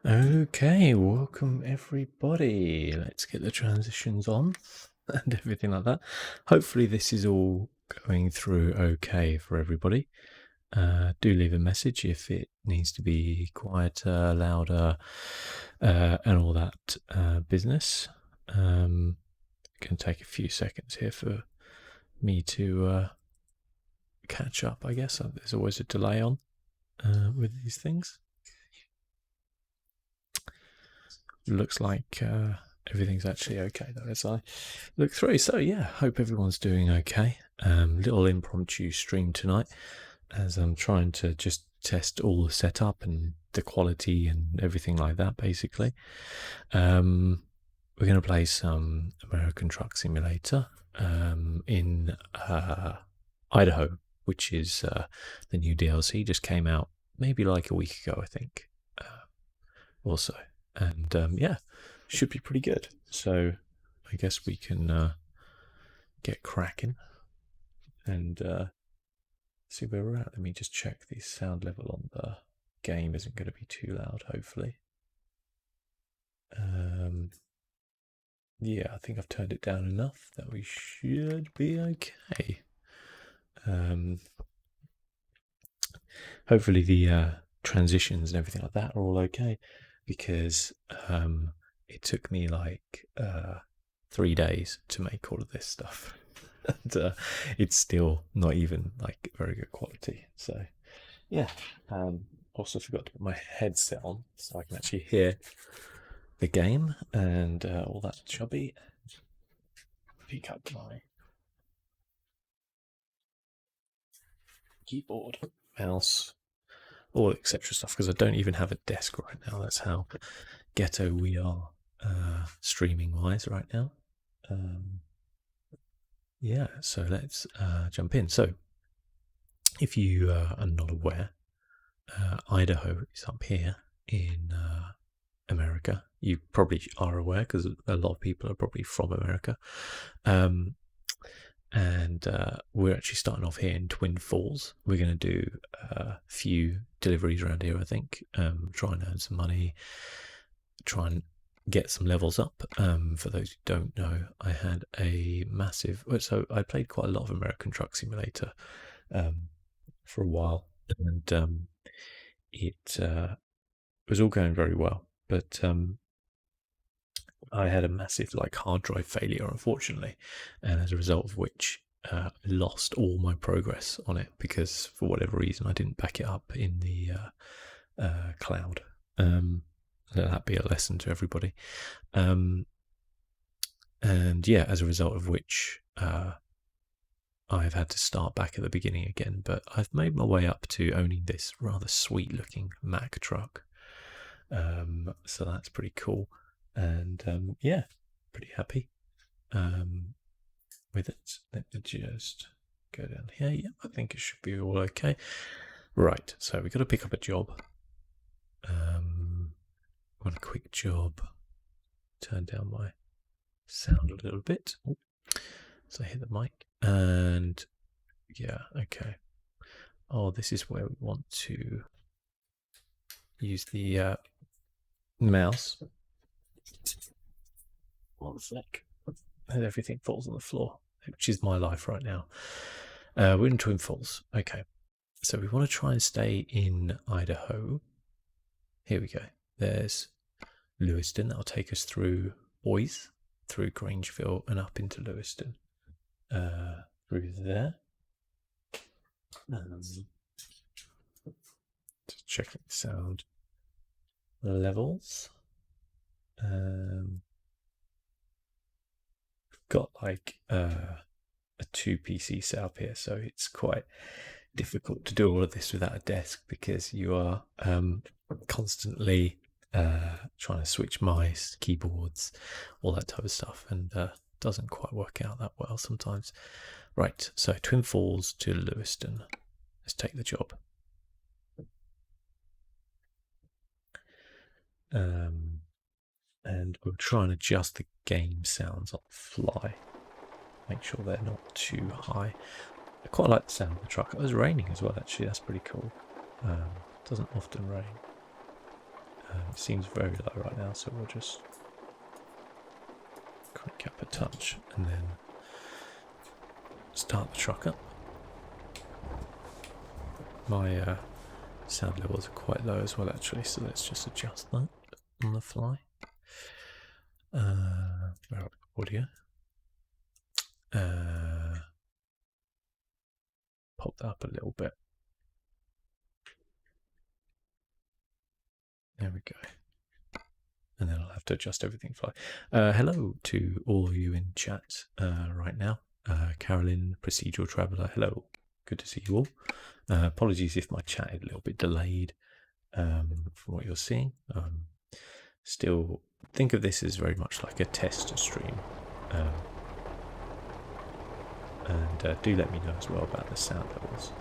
Okay, welcome everybody. Let's get the transitions on and everything like that. Hopefully this is all going through okay for everybody. Do leave a message if it needs to be quieter, louder, and all that business. It can take a few seconds here for me to catch up, I guess. There's always a delay on with these things. Looks like everything's actually okay though as I look through. So yeah, hope everyone's doing okay. Little impromptu stream tonight as I'm trying to just test all the setup and the quality and everything like that basically. We're going to play some American Truck Simulator in Idaho, which is the new DLC, just came out maybe like a week ago, I think, also. And yeah, should be pretty good. So I guess we can get cracking and see where we're at. Let me just check the sound level on the game isn't going to be too loud, hopefully. Yeah, I think I've turned it down enough that we should be okay. Hopefully the transitions and everything like that are all okay, because it took me like 3 days to make all of this stuff. And it's still not even like very good quality. So yeah, also forgot to put my headset on so I can actually hear the game and all that chubby. Pick up my keyboard, mouse, all etc. stuff, because I don't even have a desk right now. That's how ghetto we are streaming wise right now. Yeah, so let's jump in. So if you are not aware, Idaho is up here in America. You probably are aware because a lot of people are probably from America. And we're actually starting off here in Twin Falls. We're going to do a few deliveries around here, I think. Try and earn some money, try and get some levels up. For those who don't know, I had a massive... So I played quite a lot of American Truck Simulator for a while, and it was all going very well. But I had a massive like hard drive failure, unfortunately, and as a result of which lost all my progress on it because for whatever reason I didn't back it up in the cloud. Let that be a lesson to everybody. And yeah, as a result of which I've had to start back at the beginning again. But I've made my way up to owning this rather sweet looking Mack truck. So that's pretty cool. And yeah, pretty happy with it. Let me just go down here. Yeah, I think it should be all okay. Right, so we've got to pick up a job. Want a quick job. Turn down my sound a little bit. Oh, so I hit the mic. And yeah, okay. Oh, this is where we want to use the mouse. One sec. And everything falls on the floor, which is my life right now. We're in Twin Falls. Okay. So we want to try and stay in Idaho. Here we go. There's Lewiston. That'll take us through Boise, through Grangeville, and up into Lewiston. Through there. Just checking sound levels. Got like a 2 PC setup here, so it's quite difficult to do all of this without a desk because you are constantly trying to switch mice, keyboards, all that type of stuff, and doesn't quite work out that well sometimes. Right, so Twin Falls to Lewiston. Let's take the job. And we'll try and adjust the game sounds on the fly. Make sure they're not too high. I quite like the sound of the truck. It was raining as well, actually. That's pretty cool. Doesn't often rain. It seems very low right now, so we'll just crank up a touch and then start the truck up. My sound levels are quite low as well, actually, so let's just adjust that on the fly. Audio. Pop that up a little bit. There we go. And then I'll have to adjust everything fly. Hello to all of you in chat right now. Carolyn, Procedural Traveller, hello. Good to see you all. Apologies if my chat is a little bit delayed from what you're seeing. Still think of this as very much like a test stream. And do let me know as well about the sound levels.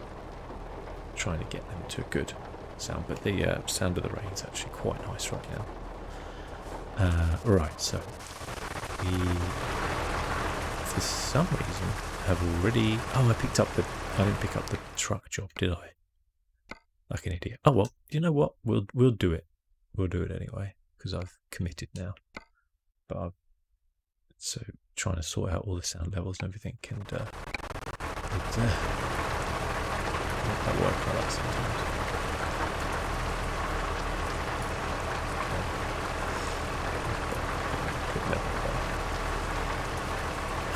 Trying to get them to a good sound, but the sound of the rain is actually quite nice right now. Right, so we, for some reason, have already... Oh, I didn't pick up the truck job, did I? Like an idiot. Oh, well, you know what? We'll do it. We'll do it anyway, because I've committed now. But so trying to sort out all the sound levels and everything, and make that work like that sometimes.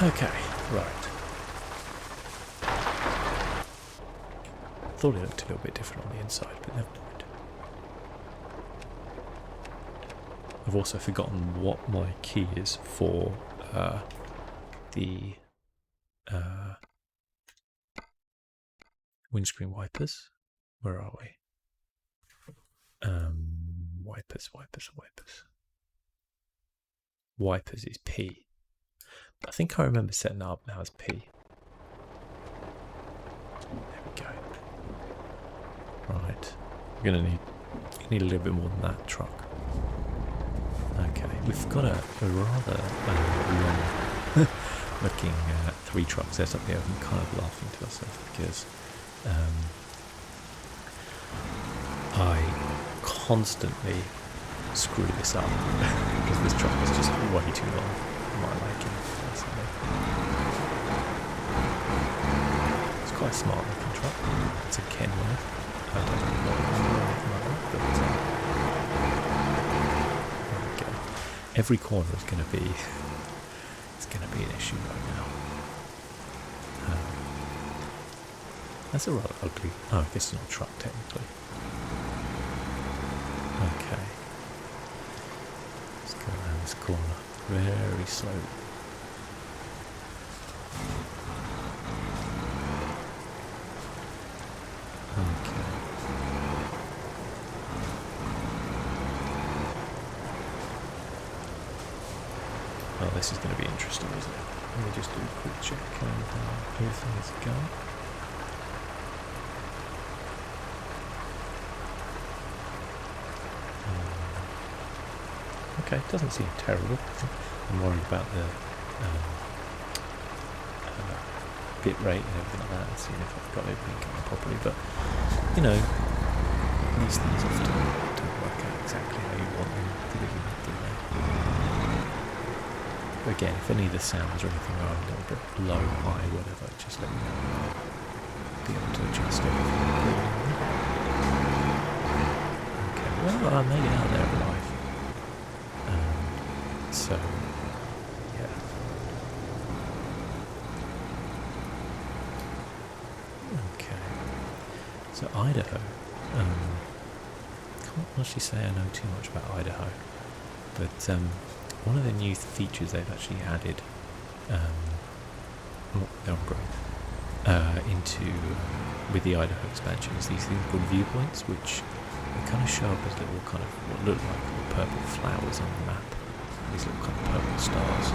Okay, right. Thought it looked a little bit different on the inside, but never mind. I've also forgotten what my key is for the windscreen wipers. Where are we? Wipers. Wipers is P. I think I remember setting that up now as P. There we go. Right. We're gonna need a little bit more than that truck. Okay, we've got a rather long looking 3-truck setup here. I'm kind of laughing to myself because I constantly screw this up because this truck is just way too long for my liking. It's quite a smart looking truck. It's a Kenworth. I don't know what but there we go. Every corner is going to be an issue right now. That's a rather ugly. Oh, I guess it's not a truck technically. Okay. Let's go around this corner very slowly. Okay. Oh, this is going to be interesting, isn't it? Let me just do a quick check on how everything is going. Okay, it doesn't seem terrible. I'm worried about the bit rate and everything like that, and seeing if I've got everything going properly. But you know, these things often don't work out exactly how you want them to begin with, do they? But again, if any of the sounds or anything are a little bit low, high, whatever, just let me know. I'll be able to adjust everything accordingly. Okay, well, I made it out there alive. So, yeah. Okay. So Idaho. Can't honestly say I know too much about Idaho, but one of the new features they've actually added, into with the Idaho expansion is these things called Viewpoints, which they kind of show up as little kind of what look like little purple flowers on the map. These little kind of purple stars.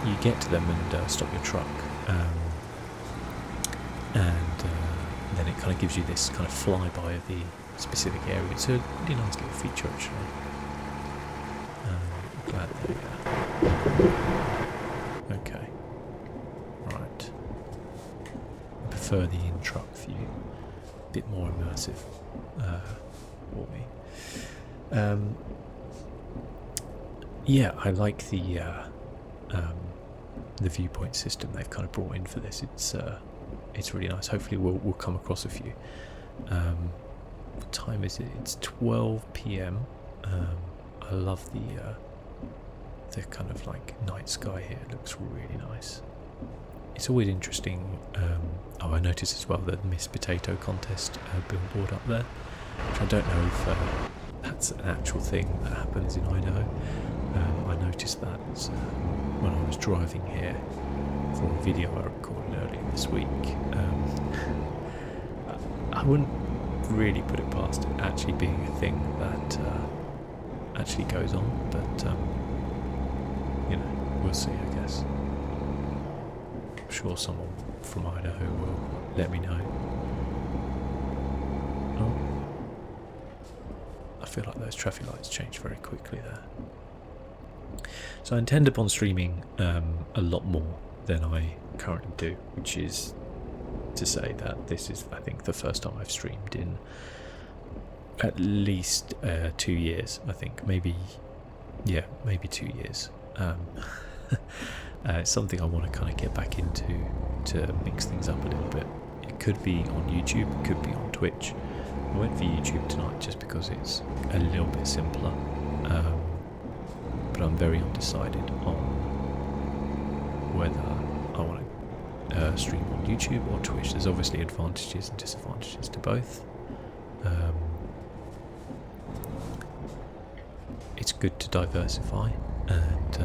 You get to them and stop your truck, and then it kind of gives you this kind of flyby of the specific area. It's a really nice little feature, actually. I'm glad they Okay. Right. I prefer the in-truck view. A bit more immersive for me. Yeah, I like the viewpoint system they've kind of brought in for this. It's really nice. Hopefully we'll come across a few. What time is it? It's 12 p.m. I love the kind of like night sky here. It looks really nice. It's always interesting. I noticed as well the Miss Potato contest billboard up there, which I don't know if that's an actual thing that happens in Idaho. I noticed that when I was driving here for a video I recorded earlier this week. I wouldn't really put it past it actually being a thing that actually goes on, but you know, we'll see, I guess. I'm sure someone from Idaho will let me know. Oh, I feel like those traffic lights change very quickly there. So I intend upon streaming a lot more than I currently do, which is to say that this is, I think, the first time I've streamed in at least 2 years. I think maybe 2 years. It's something I want to kind of get back into to mix things up a little bit. It could be on YouTube, it could be on Twitch. I went for YouTube tonight just because it's a little bit simpler. But I'm very undecided on whether I want to stream on YouTube or Twitch. There's obviously advantages and disadvantages to both. It's good to diversify and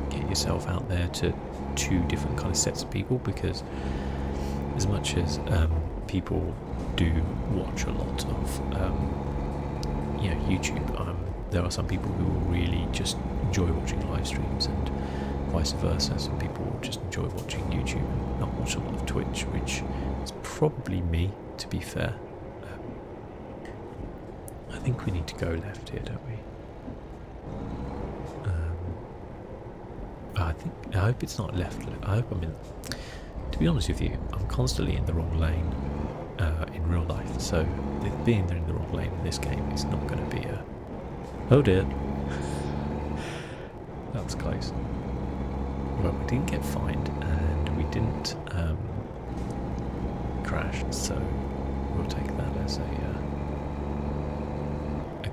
get yourself out there to two different kind of sets of people, because as much as people do watch a lot of YouTube, there are some people who will really just enjoy watching live streams, and vice versa. Some people will just enjoy watching YouTube and not watch a lot of Twitch, which is probably me, to be fair. I think we need to go left here, don't we? I hope it's not left. I hope I'm in. To be honest with you, I'm constantly in the wrong lane in real life, so being there in the wrong lane in this game is not going to be a... Oh dear. That's close. Well, we didn't get fined and we didn't crash, so we'll take that as a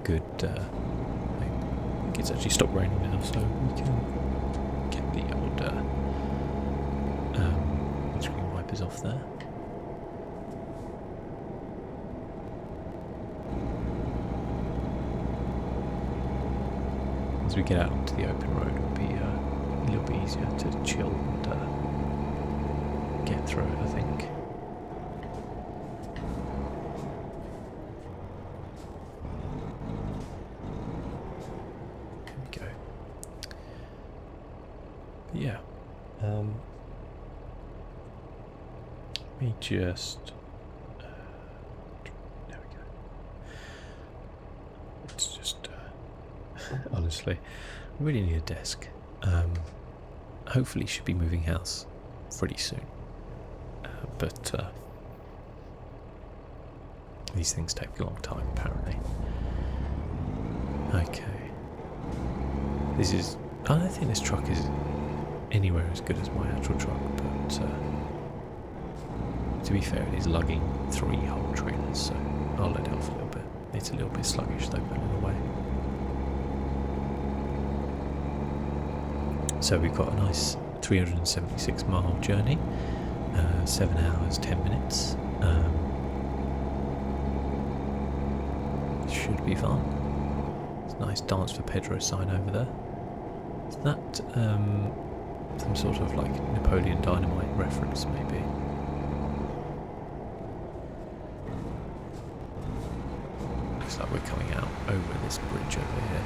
good... I think it's actually stopped raining now, so we can get the old windscreen wipers off there. As we get out onto the open road, it'll be a little bit easier to chill and get through it, I think. There we go. But yeah. Let me just... there we go. It's just... honestly, I really need a desk. Hopefully should be moving house pretty soon. But these things take a long time, apparently. Okay. This is... I don't think this truck is anywhere as good as my actual truck, but to be fair, it is lugging 3 whole trailers, so I'll let it off a little bit. It's a little bit sluggish though, but in a way. So we've got a nice 376-mile journey, 7 hours, 10 minutes. Should be fun. It's a nice Dance for Pedro sign over there. Is that some sort of like Napoleon Dynamite reference, maybe? Looks like we're coming out over this bridge over here.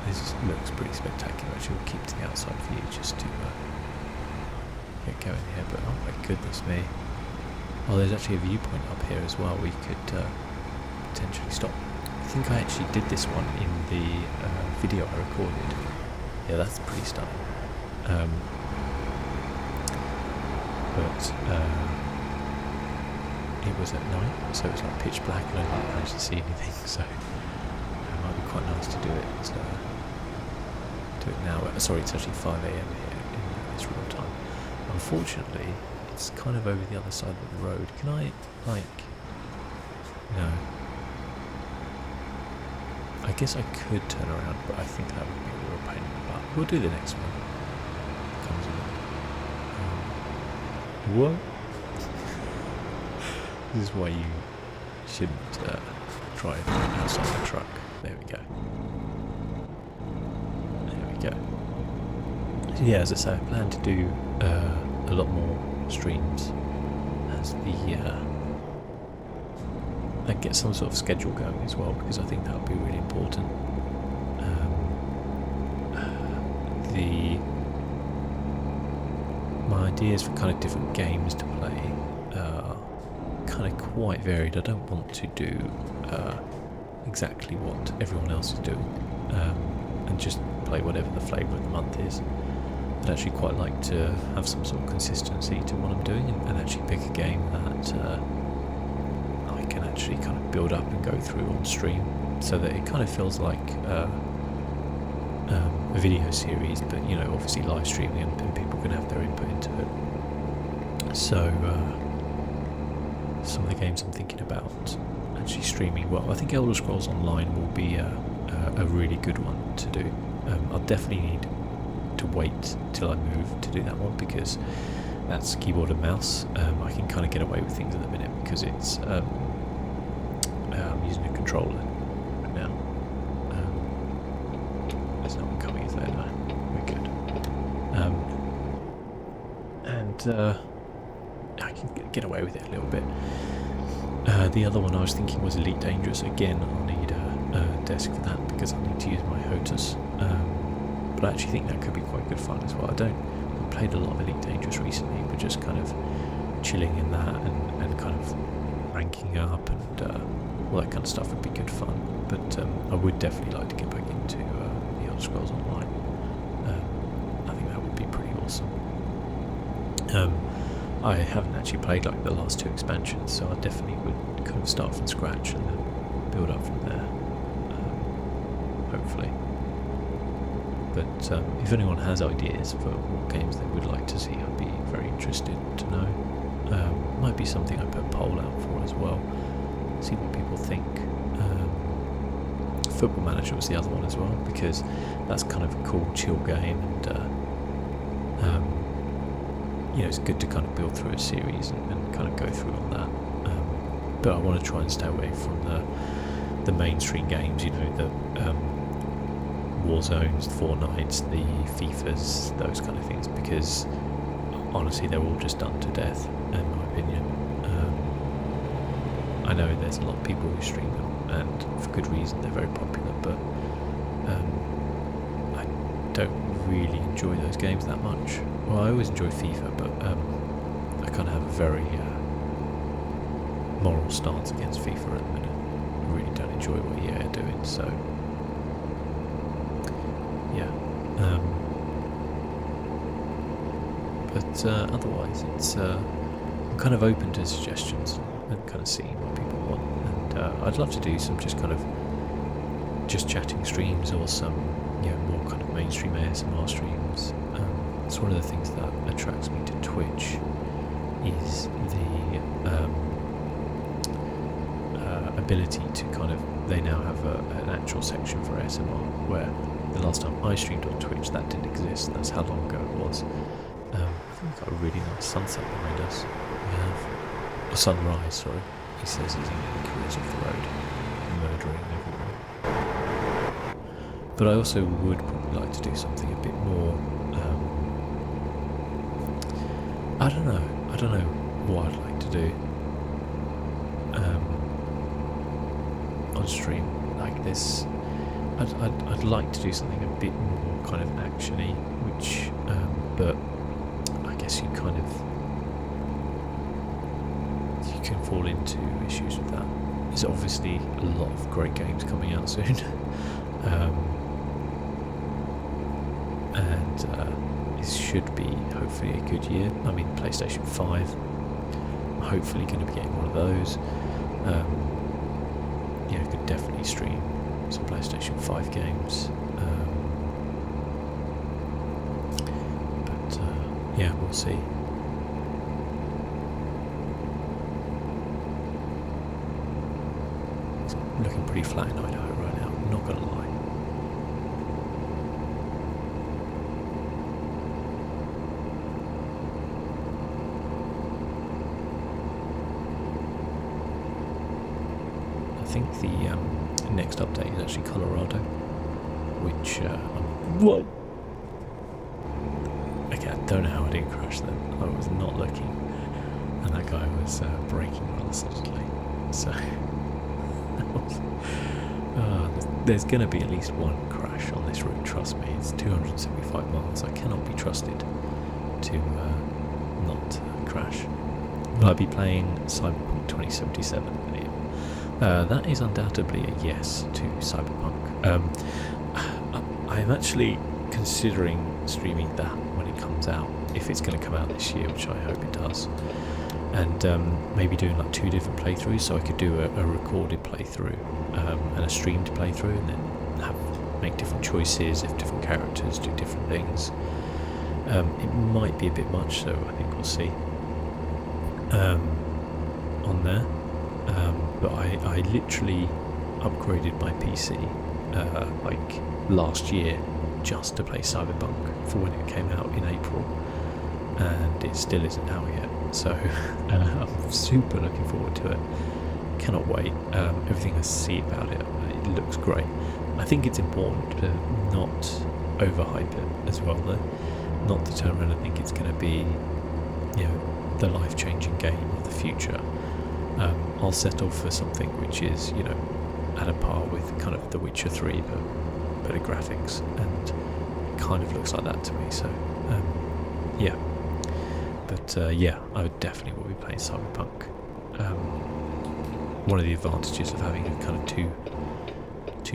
This looks pretty spectacular. Actually, we'll keep to the outside view just to get going here. But oh my goodness me! Oh, there's actually a viewpoint up here as well. We could potentially stop. I think I actually did this one in the video I recorded. Yeah, that's pretty stunning. but it was at night, so it was like pitch black and I didn't manage to see anything, so it might be quite nice to do it now. Sorry, it's actually 5 AM here in this real time. Unfortunately, it's kind of over the other side of the road. Can I, like... No. I guess I could turn around, but I think that would be a real pain in the butt. We'll do the next one. Comes in. What? This is why you shouldn't drive outside the truck. There we go. There we go. So yeah, as I say, I plan to do a lot more streams as and get some sort of schedule going as well, because I think that would be really important. My ideas for kind of different games to play are kind of quite varied. I don't want to do exactly what everyone else is doing and just play whatever the flavour of the month is. I'd actually quite like to have some sort of consistency to what I'm doing and actually pick a game that I can actually kind of build up and go through on stream, so that it kind of feels like a video series, but you know, obviously live streaming and people can have their input into it. So some of the games I'm thinking about actually streaming, well, I think Elder Scrolls Online will be a really good one to do. I'll definitely need to wait till I move to do that one, because that's keyboard and mouse. I can kind of get away with things at the minute because it's I'm using a controller now. There's no one coming, is there? No, we're good. I can get away with it a little bit. The other one I was thinking was Elite Dangerous. Again, I'll need a desk for that because I need to use my HOTAS. But I actually think that could be quite good fun as well. I've played a lot of Elite Dangerous recently, but just kind of chilling in that and kind of ranking up and all that kind of stuff would be good fun. But I would definitely like to get back into the Elder Scrolls Online. I think that would be pretty awesome. I haven't actually played like the last 2 expansions, so I definitely would kind of start from scratch and then build up from there, hopefully. But if anyone has ideas for what games they would like to see, I'd be very interested to know. Might be something I put a poll out for as well, see what people think. Football Manager was the other one as well, because that's kind of a cool chill game, and you know, it's good to kind of build through a series and kind of go through all that. But I want to try and stay away from the mainstream games, you know, the Warzones, Fortnites, the FIFAs, those kind of things, because honestly they're all just done to death, in my opinion. I know there's a lot of people who stream them, and for good reason, they're very popular, but I don't really enjoy those games that much. Well, I always enjoy FIFA, but I kind of have a very moral stance against FIFA at the minute. I really don't enjoy what EA are doing, so yeah. But otherwise, it's I'm kind of open to suggestions and kind of seeing what people want, and I'd love to do some just kind of just chatting streams, or some, you know, more kind of mainstream ASMR streams. It's one of the things that attracts me to Twitch is the ability to kind of, they now have an actual section for ASMR, where the last time I streamed on Twitch that didn't exist. That's how long ago it was. I think we've got a really nice sunset behind us. We have a sunrise, sorry. He says he's in the careers off the road, murdering everyone. But I also would probably like to do something a bit more, I don't know what I'd like to do on stream like this. I'd like to do something a bit more kind of actiony, which but I guess you can fall into issues with that. There's obviously a lot of great games coming out soon. And this should be hopefully a good year. I mean, PlayStation 5, I'm hopefully going to be getting one of those. Yeah, I could definitely stream some PlayStation 5 games. But yeah, we'll see. It's looking pretty flat in Idaho right now, I'm not going to lie. I think the next update is actually Colorado, which what? Okay, I don't know how I didn't crash then. I was not looking, and that guy was braking rather suddenly. So there's going to be at least one crash on this route. Trust me, it's 275 miles. I cannot be trusted to not crash. Will I be playing Cyberpunk 2077? That is undoubtedly a yes to Cyberpunk. I'm actually considering streaming that when it comes out, if it's going to come out this year, which I hope it does, and maybe doing like 2 different playthroughs, so I could do a recorded playthrough and a streamed playthrough, and then make different choices if different characters do different things. It might be a bit much, so I think we'll see on there. But I literally upgraded my PC like last year just to play Cyberpunk for when it came out in April, and it still isn't out yet, so I'm super looking forward to it. Cannot wait. Everything I see about it looks great. I think it's important to not overhype it as well, though. Not to turn around and think it's going to be, you know, the life-changing game of the future. I'll settle for something which is, you know, at a par with kind of The Witcher 3, but better graphics, and it kind of looks like that to me. So, yeah. But yeah, I would definitely will be playing Cyberpunk. One of the advantages of having a kind of two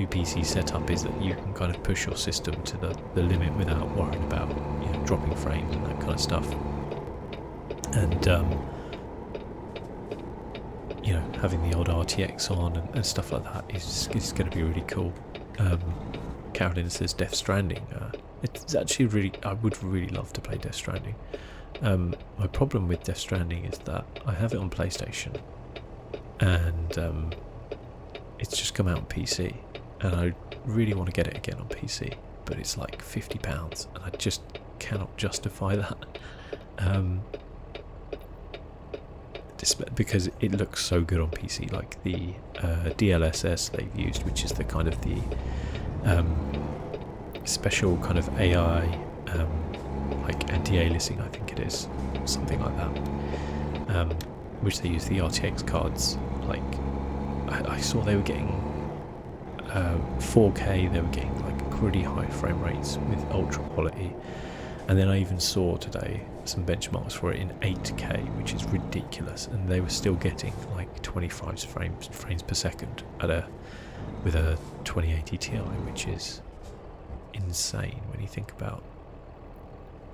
PC setup is that you can kind of push your system to the limit without worrying about, you know, dropping frames and that kind of stuff. And you know, having the old RTX on and stuff like that is going to be really cool. Carolyn says Death Stranding. It's actually really, I would really love to play Death Stranding. My problem with Death Stranding is that I have it on PlayStation, and it's just come out on PC, and I really want to get it again on PC, but it's like £50, and I just cannot justify that. Because it looks so good on PC, like the DLSS they've used, which is the kind of the special kind of AI, like anti-aliasing, I think it is, something like that, which they use the RTX cards. Like I saw they were getting 4K, they were getting like pretty high frame rates with ultra quality. And then I even saw today some benchmarks for it in 8K, which is ridiculous, and they were still getting like 25 frames per second with a 2080 Ti, which is insane when you think about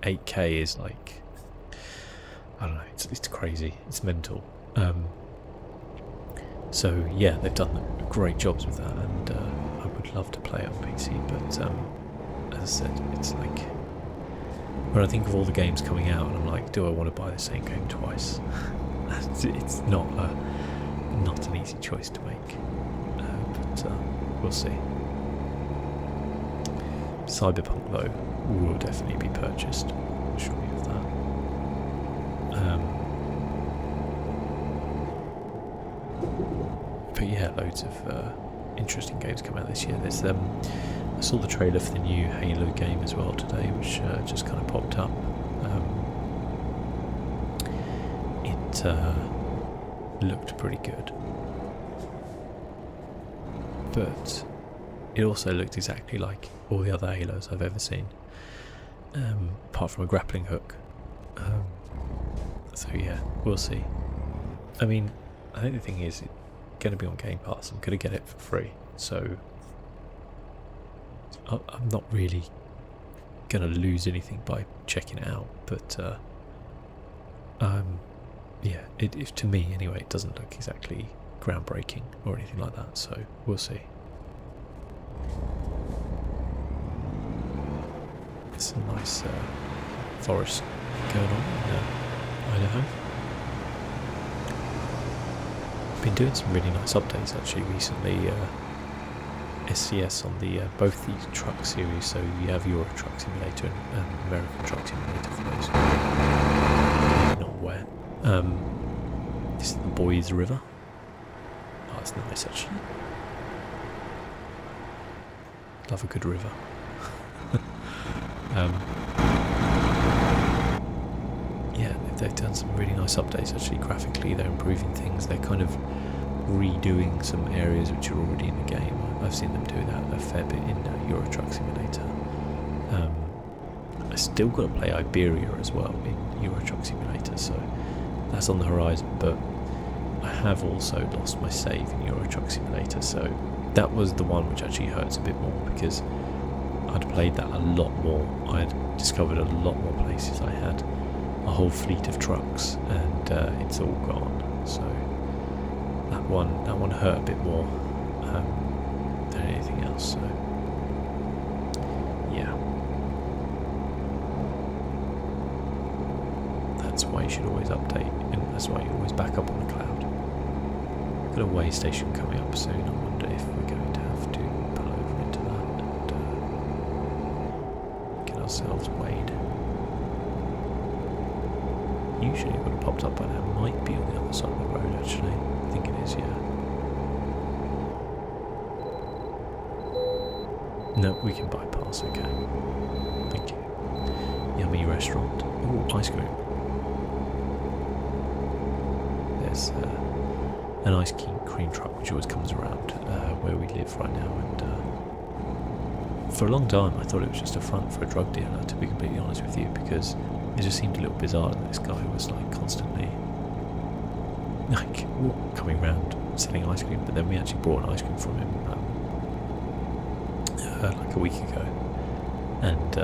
8K is like, I don't know, it's crazy, it's mental. So yeah, they've done great jobs with that, and I would love to play it on PC, but as I said, it's like, when I think of all the games coming out, and I'm like, do I want to buy the same game twice? It's not an easy choice to make, but we'll see. Cyberpunk, though, will definitely be purchased. I'm sure of that. But yeah, loads of interesting games come out this year. There's I saw the trailer for the new Halo game as well today, which just kind of popped up. It looked pretty good, but it also looked exactly like all the other Halos I've ever seen, apart from a grappling hook. So yeah, we'll see. I mean, I think the thing is, it's going to be on Game Pass. I'm going to get it for free, so I'm not really going to lose anything by checking it out, but yeah, to me anyway, it doesn't look exactly groundbreaking or anything like that, so we'll see. There's some nice forest going on in Idaho. Been doing some really nice updates actually recently. SCS on the both these truck series, so you have Euro Truck Simulator and American Truck Simulator for those not aware. This is the Boys River. Oh, it's nice actually. Love a good river. Yeah, they've done some really nice updates actually graphically. They're improving things. They're kind of redoing some areas which are already in the game. I've seen them do that a fair bit in Euro Truck Simulator. I still got to play Iberia as well in Euro Truck Simulator, so that's on the horizon, but I have also lost my save in Euro Truck Simulator, so that was the one which actually hurts a bit more because I'd played that a lot more. I had discovered a lot more places. I had a whole fleet of trucks and it's all gone, so that one hurt a bit more than anything else, so yeah, that's why you should always update, and that's why you always back up on the cloud. Got a way station coming up soon. I wonder if we're going to have to pull over into that and get ourselves weighed. Usually it would have popped up by now. Might be on the other side of the road actually. I think it is, yeah. No, we can bypass, okay. Thank you. Yummy restaurant. Oh, ice cream. There's an ice cream truck which always comes around where we live right now, and for a long time I thought it was just a front for a drug dealer, to be completely honest with you, because it just seemed a little bizarre that this guy was like constantly like coming around selling ice cream, but then we actually bought an ice cream from him like a week ago, and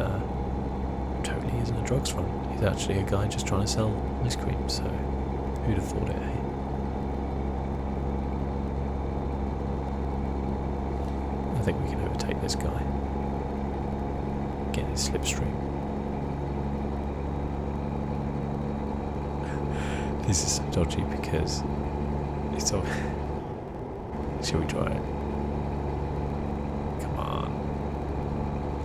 totally isn't a drugs front. He's actually a guy just trying to sell ice cream, so who'd have thought it, eh? I think we can overtake this guy. Get his slipstream. This is so dodgy because it's all. Shall we try it? Come on.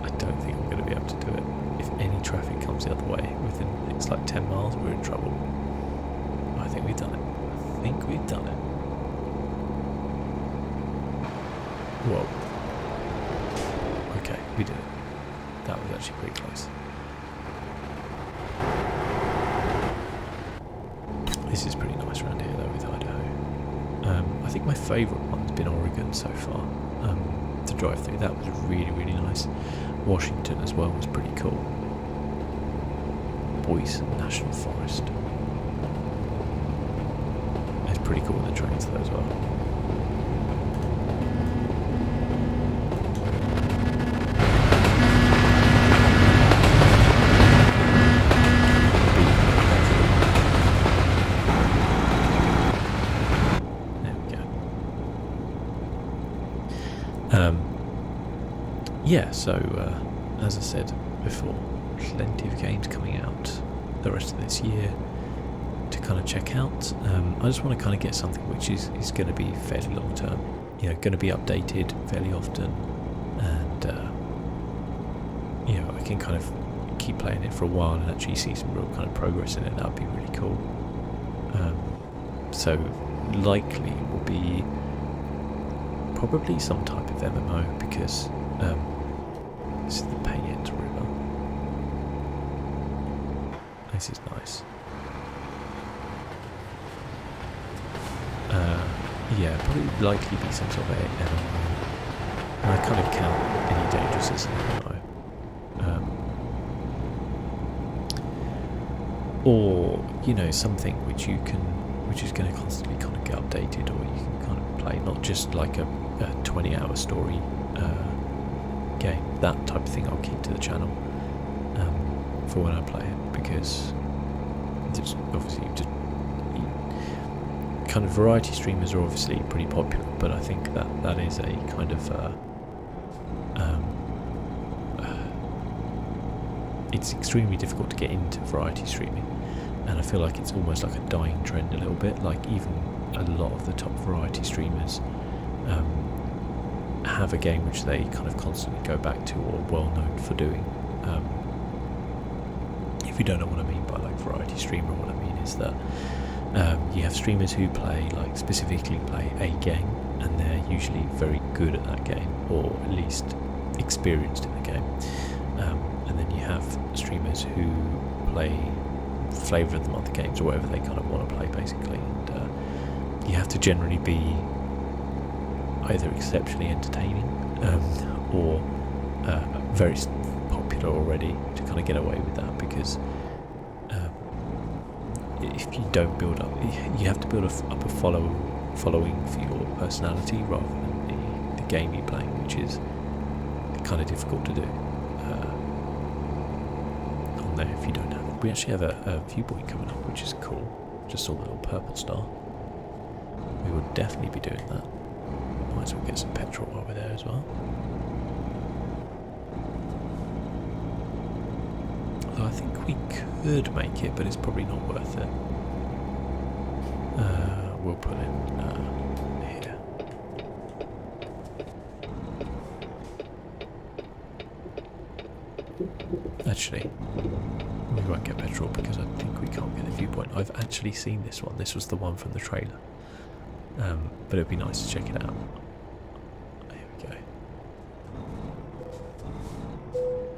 I don't think I'm going to be able to do it. If any traffic comes the other way within, it's like 10 miles, we're in trouble. I think we've done it. I think we've done it. Whoa. Okay, we did it. That was actually pretty close. This is pretty nice around here though with Idaho. I think my favourite one's been Oregon so far, to drive through. That was really, really nice. Washington as well was pretty cool. Boise National Forest. It's pretty cool with the trains though as well. Yeah, so as I said before, plenty of games coming out the rest of this year to kind of check out. I just want to kind of get something which is going to be fairly long term, you know, going to be updated fairly often, and you know, I can kind of keep playing it for a while and actually see some real kind of progress in it. That would be really cool. So likely it will be probably some type of MMO, because this is the Payette River. This is nice. Yeah, probably likely be some sort of MMO. And I kind of count Any Dangerous as an MMO. Or, you know, something which is going to constantly kind of get updated, or you can kind of play, not just like a 20-hour story game. That type of thing I'll keep to the channel. for when I play it, because just obviously kind of variety streamers are obviously pretty popular, but I think that is a kind of it's extremely difficult to get into variety streaming, and I feel like it's almost like a dying trend a little bit. Like even a lot of the top variety streamers have a game which they kind of constantly go back to or are well known for doing. If you don't know what I mean by like variety streamer, what I mean is that you have streamers who specifically play a game, and they're usually very good at that game, or at least experienced in the game. And then you have streamers who play flavour of the month games, or whatever they kind of want to play, basically. And you have to generally be either exceptionally entertaining or very popular already to kind of get away with that, because if you don't build up, you have to build up a following for your personality rather than the game you're playing, which is kind of difficult to do on there if you don't have. We actually have a viewpoint coming up, which is cool. Just saw the little purple star. We would definitely be doing that. Might as well get some petrol while we're there as well. Although I think we could make it, but it's probably not worth it. We'll put it here. Actually, we won't get petrol because I think we can't get the viewpoint. I've actually seen this one. This was the one from the trailer. But it'd be nice to check it out. There we go.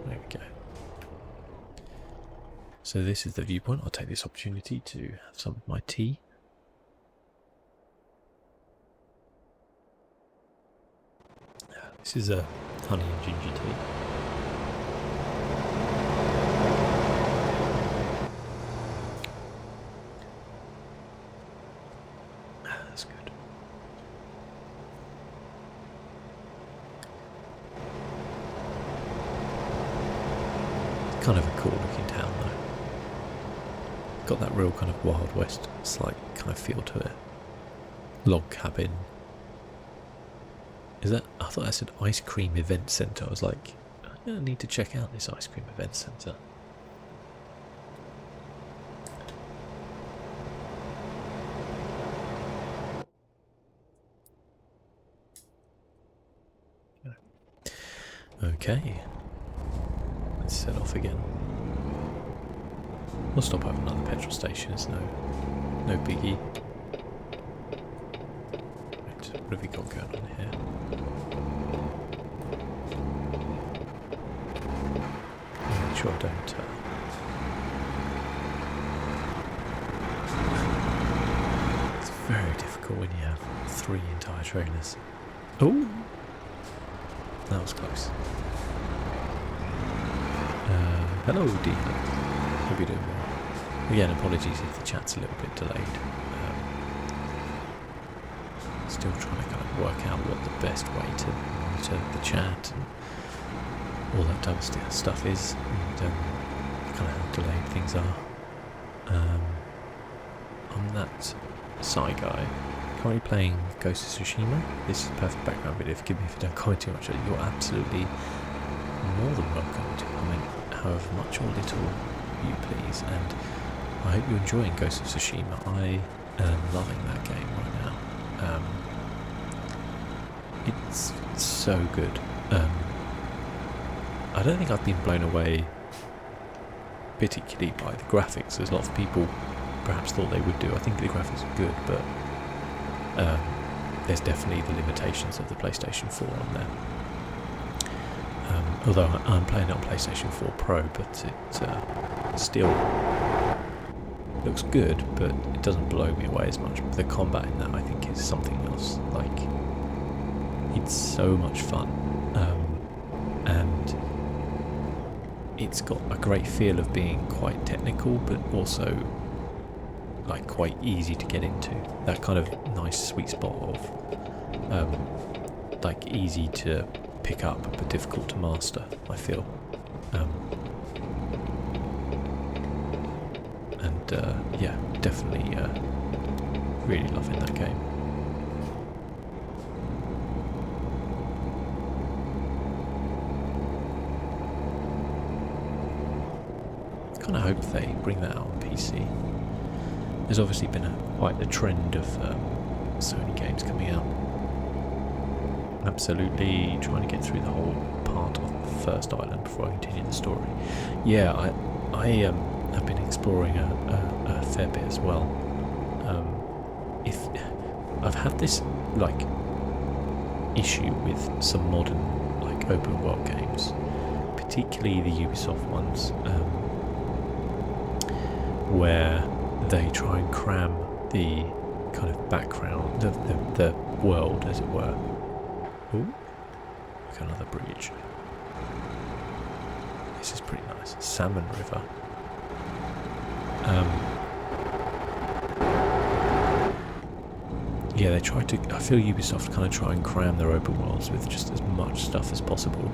There we go. So this is the viewpoint. I'll take this opportunity to have some of my tea. This is a honey and ginger tea. That's good. It's kind of a cool looking town though. Got that real kind of Wild West slight kind of feel to it. Log cabin. Is that? I thought I said ice cream event centre. I was like, I need to check out this ice cream event centre. Okay, let's set off again. We'll stop at another petrol station. It's no biggie. Right, what have we got going on here? Make sure I don't. It's very difficult when you have 3 entire trailers. Oh, that was close. Hello, Dean. Hope you're doing well. Again, apologies if the chat's a little bit delayed. Still trying to kind of work out what the best way to monitor the chat and all that type of stuff is, and kind of how delayed things are. I'm that Psy guy, currently playing Ghost of Tsushima. This is a perfect background video. Forgive me if I don't comment too much. You're absolutely more than welcome to comment however much or little you please, and I hope you're enjoying Ghost of Tsushima. I am loving that game right now. It's so good. I don't think I've been blown away particularly by the graphics, as a lot of people perhaps thought they would do. I think the graphics are good, but there's definitely the limitations of the PlayStation 4 on there. Although I'm playing it on PlayStation 4 Pro, but it still looks good, but it doesn't blow me away as much. The combat in that, I think, is something else. Like, it's so much fun, and it's got a great feel of being quite technical, but also like quite easy to get into. That kind of nice sweet spot of like easy to pick up but difficult to master, I feel. yeah, definitely really loving that game. I kind of hope they bring that out on PC. There's obviously been quite a trend of Sony games coming out. Absolutely trying to get through the whole part of the first island before I continue the story. Yeah, I have been exploring a fair bit as well. If I've had this like issue with some modern like open world games, particularly the Ubisoft ones, where they try and cram the kind of background, the world, as it were. Ooh, look, another bridge. This is pretty nice. Salmon River. Yeah, they try to. I feel Ubisoft kind of try and cram their open worlds with just as much stuff as possible,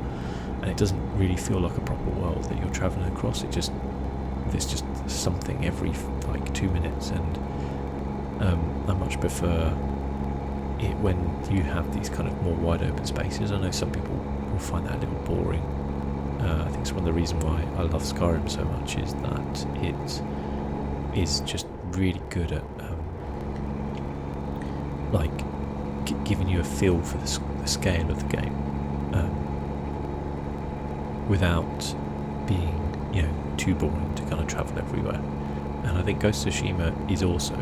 and it doesn't really feel like a proper world that you're travelling across. There's just something every like 2 minutes, and I much prefer it when you have these kind of more wide open spaces. I know some people will find that a little boring. I think it's one of the reasons why I love Skyrim so much is that it is just really good at like giving you a feel for the scale of the game without being, you know, too boring to kind of travel everywhere. And I think Ghost of Tsushima is also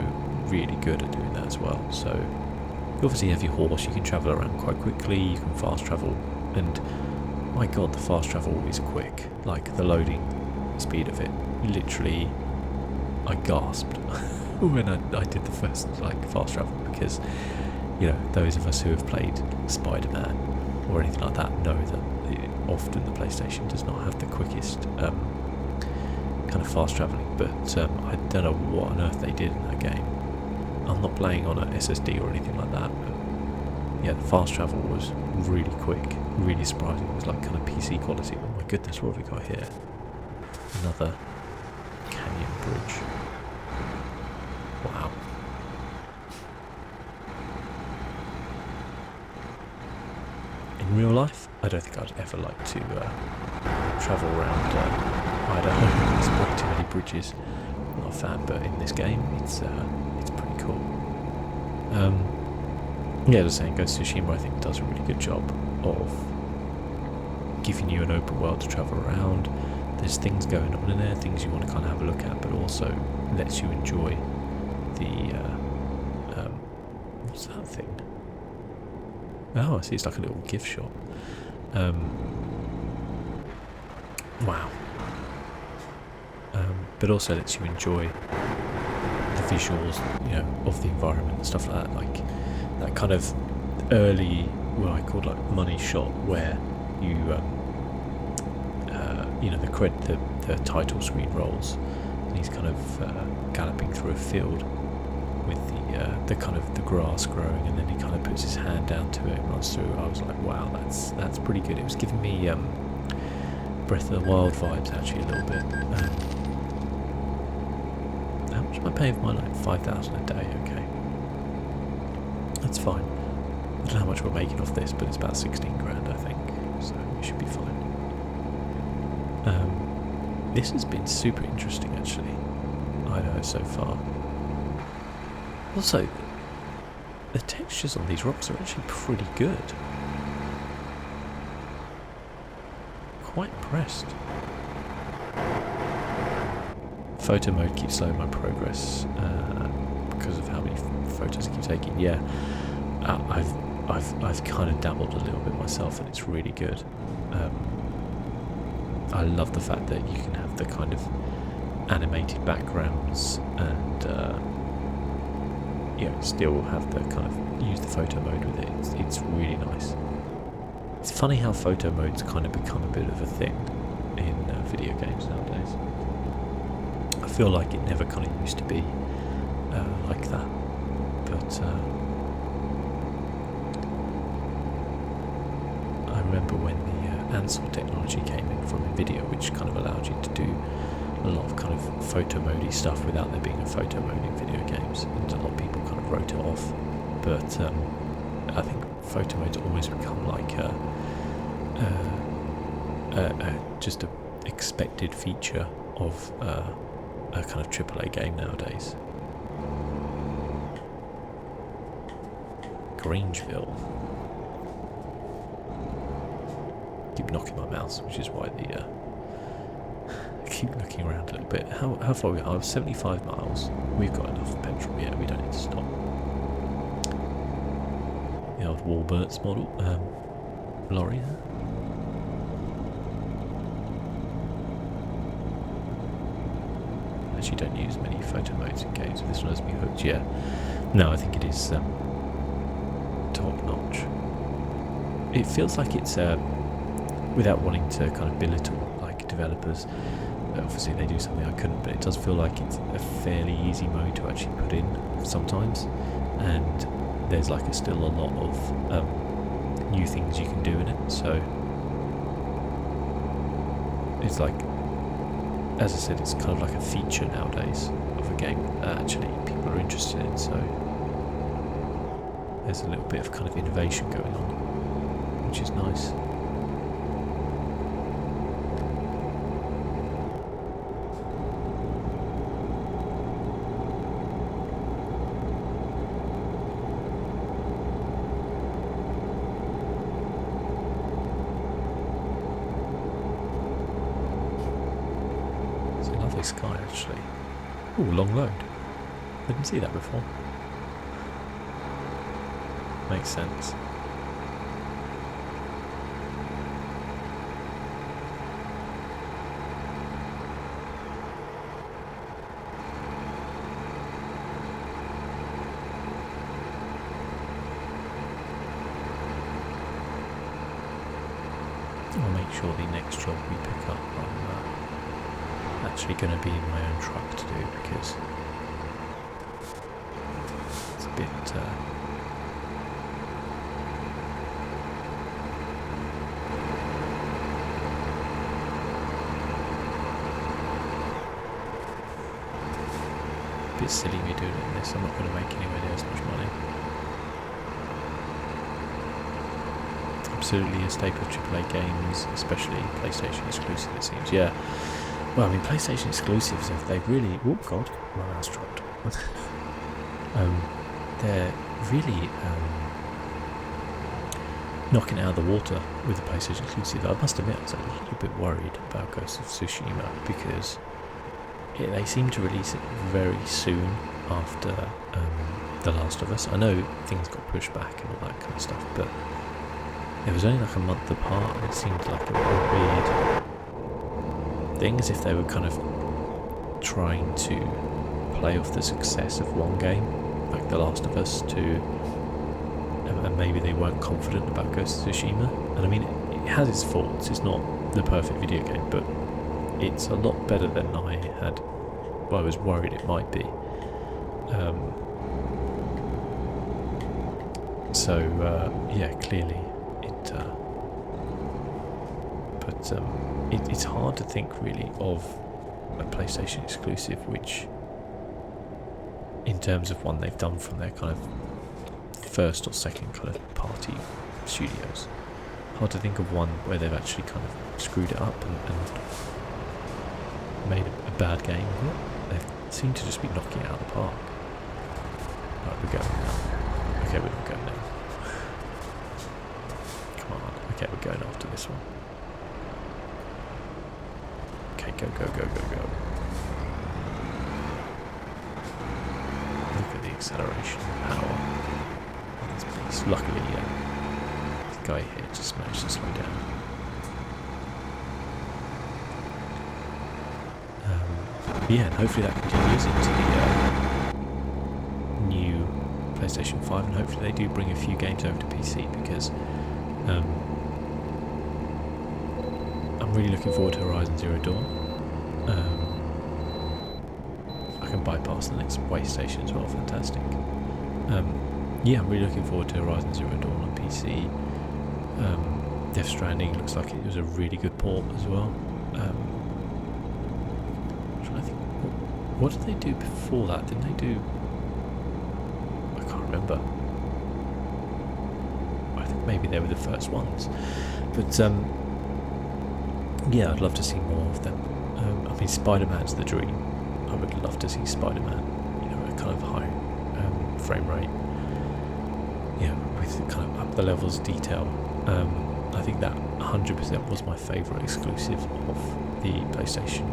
really good at doing that as well. So you obviously have your horse, you can travel around quite quickly, you can fast travel, and my god, the fast travel is quick. Like the loading speed of it, literally I gasped when I did the first like fast travel, because, you know, those of us who have played Spider-Man or anything like that know that often the PlayStation does not have the quickest kind of fast travelling, but I don't know what on earth they did in that game. I'm not playing on an SSD or anything like that, but yeah, the fast travel was really quick, really surprising. It was like kind of PC quality. Oh my goodness, what have we got here? Another canyon bridge. Wow. In real life, I don't think I'd ever like to travel around Idaho. There's way too many bridges. I'm not a fan, but in this game, it's pretty cool. Yeah, as I was saying, Ghost of Tsushima I think does a really good job of giving you an open world to travel around. There's things going on in there, things you want to kind of have a look at, but also lets you enjoy the what's that thing? Oh, I see, it's like a little gift shop. Wow. But also lets you enjoy the visuals, you know, of the environment and stuff like that. Like that kind of early, what I call like money shot, where you, you know, the title screen rolls, and he's kind of galloping through a field with the kind of the grass growing, and then he kind of puts his hand down to it and runs through. I was like, wow, that's pretty good. It was giving me Breath of the Wild vibes actually a little bit. How much am I paying for my light? 5,000 a day. Okay, that's fine. I don't know how much we're making off this, but it's about 16 grand, I think, so we should be fine. This has been super interesting actually, Idaho so far. Also, the textures on these rocks are actually pretty good. Quite impressed. Photo mode keeps slowing my progress because of how many photos I keep taking. Yeah, I've kind of dabbled a little bit myself, and it's really good. I love the fact that you can have the kind of animated backgrounds and still have the kind of use the photo mode with it. It's really nice. It's funny how photo mode's kind of become a bit of a thing in video games nowadays. I feel like it never kind of used to be like that, but I remember when the Ansel technology came in from NVIDIA, which kind of allowed you to do a lot of kind of photo mode-y stuff without there being a photo mode in video games, and a lot of people kind of wrote it off. But I think photo mode's always become like just an expected feature of a kind of AAA game nowadays. Grangeville. Keep knocking my mouse, which is why the I keep looking around a little bit. How far are we? I was 75 miles. We've got enough petrol here. We don't need to stop. The old Walbert's model lorry there. Actually, don't use many photo modes in games. This one has me hooked. Yeah. No, I think it is top notch. It feels like it's without wanting to kind of belittle like developers. Obviously they do something I couldn't, but it does feel like it's a fairly easy mode to actually put in sometimes, and there's like still a lot of new things you can do in it. So it's like, as I said, it's kind of like a feature nowadays of a game that actually people are interested in. So there's a little bit of kind of innovation going on, which is nice. Sky actually. Oh, long load. Didn't see that before. Makes sense. I'll make sure the next job we pick up actually going to be in my own truck to do, because it's a bit silly me doing this. I'm not going to make anywhere near as much money. Absolutely a staple of AAA games, especially PlayStation exclusive, it seems. Yeah. Well, I mean, PlayStation exclusives, if they really... Oh, God, my mouse dropped. They're really knocking it out of the water with the PlayStation exclusive. I must admit, I was a little bit worried about Ghost of Tsushima, because they seem to release it very soon after The Last of Us. I know things got pushed back and all that kind of stuff, but it was only like a month apart, and it seemed like a weird thing, as if they were kind of trying to play off the success of one game, like The Last of Us 2, and maybe they weren't confident about Ghost of Tsushima. And I mean, it has its faults. It's not the perfect video game, but it's a lot better than I was worried it might be. Yeah, clearly it. It's hard to think really of a PlayStation exclusive which, in terms of one they've done from their kind of first or second kind of party studios, hard to think of one where they've actually kind of screwed it up and made a bad game of it. They seem to just be knocking it out of the park. Right, we're going now. Okay, we're not going now. Come on. Okay, we're going after this one. Okay, go, go, go, go, go. Look at the acceleration and power on this piece. Luckily, the guy here just managed to slow down. Yeah, and hopefully that continues into the new PlayStation 5, and hopefully they do bring a few games over to PC, because I'm really looking forward to Horizon Zero Dawn. I can bypass the next way station as well, fantastic. Yeah, I'm really looking forward to Horizon Zero Dawn on PC. Stranding looks like it was a really good port as well. What did they do before that? Didn't they do... I can't remember. I think maybe they were the first ones. But, yeah, I'd love to see more of them. I mean, Spider-Man's the dream. I would love to see Spider-Man, you know, at kind of high frame rate. Yeah, with kind of up the levels detail. I think that 100% was my favourite exclusive of the PlayStation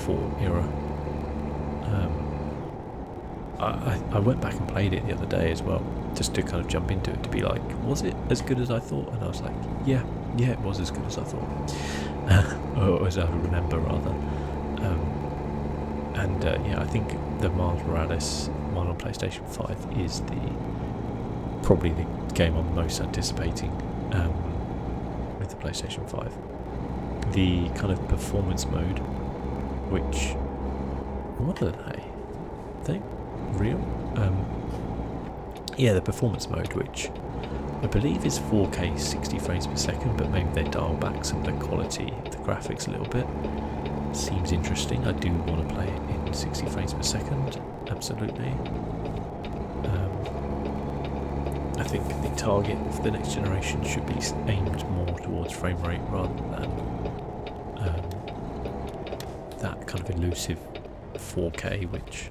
4 era. I went back and played it the other day as well, just to kind of jump into it, to be like, was it as good as I thought? And I was like, yeah, it was as good as I thought. Or as I remember, rather. Yeah, I think the Miles Morales one on PlayStation 5 is probably the game I'm most anticipating with the PlayStation 5. The kind of performance mode, which... what are they? Are they real? Yeah, the performance mode, which I believe is 4K 60 frames per second, but maybe they dial back some of the quality of the graphics a little bit. Seems interesting. I do want to play it in 60 frames per second, absolutely. I think the target for the next generation should be aimed more towards frame rate rather than that kind of elusive 4K, which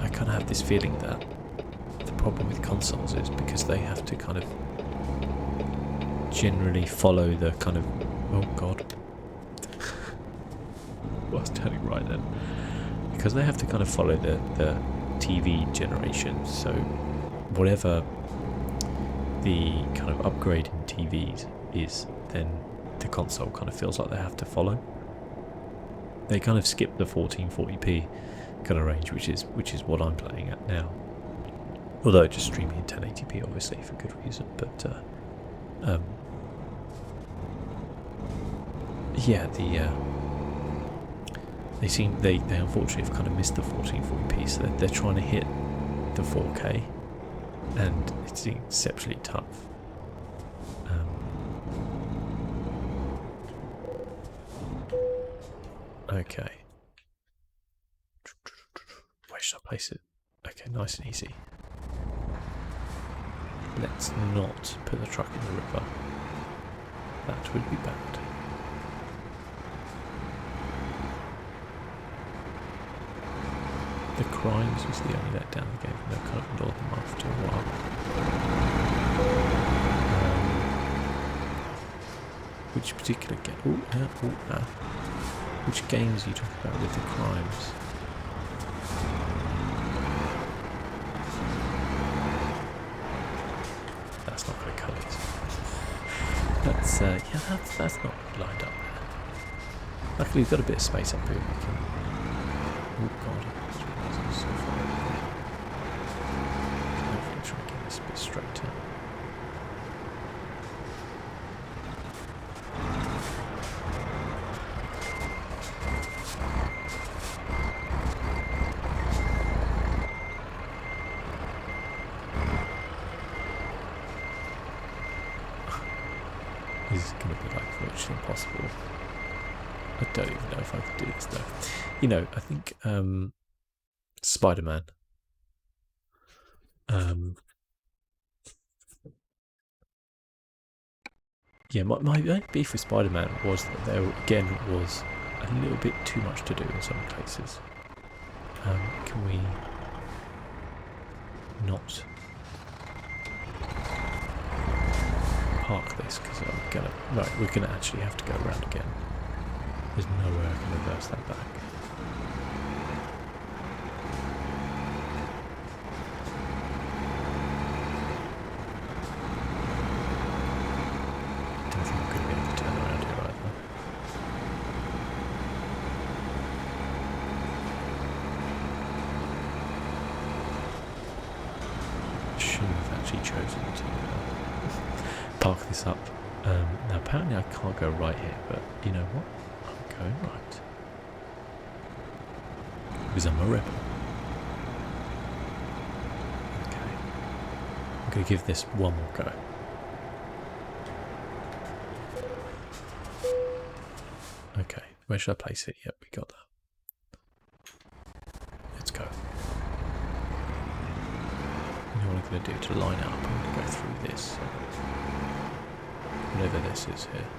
I kind of have this feeling that the problem with consoles is because they have to kind of generally follow the kind of... oh god. I was turning right then. Because they have to kind of follow the TV generation, so whatever the kind of upgrade in TVs is, then the console kind of feels like they have to follow. They kind of skip the 1440p kind of range, which is what I'm playing at now. Although just streaming in 1080p, obviously, for good reason. But yeah, they unfortunately have kind of missed the 1440p, so they're trying to hit the 4K, and it's exceptionally tough. Okay. Where should I place it? Okay, nice and easy. Let's not put the truck in the river. That would be bad. The Crimes was the only letdown the game, and they've kind of ignored them after a while. Which particular game? Which games are you talking about with the Crimes? That's not going to cut it. That's that's not lined up there. Luckily we've got a bit of space up here. We can... oh god. So far. Hopefully try and get this a bit straighter. This is going to be like virtually impossible. I don't even know if I could do this though. You know, I think Spider-Man. Yeah, my only beef with Spider-Man was that there again was a little bit too much to do in some cases. Can we not park this? Because I'm gonna... right, we're gonna actually have to go around again. There's no way I can reverse that back. Chosen to park this up. Now apparently I can't go right here, but you know what? I'm going right. Because I'm a rebel. Okay. I'm going to give this one more go. Okay, where should I place it? Yep, we got that. I'm going to do to line it up. I'm going to go through this. Whatever this is here.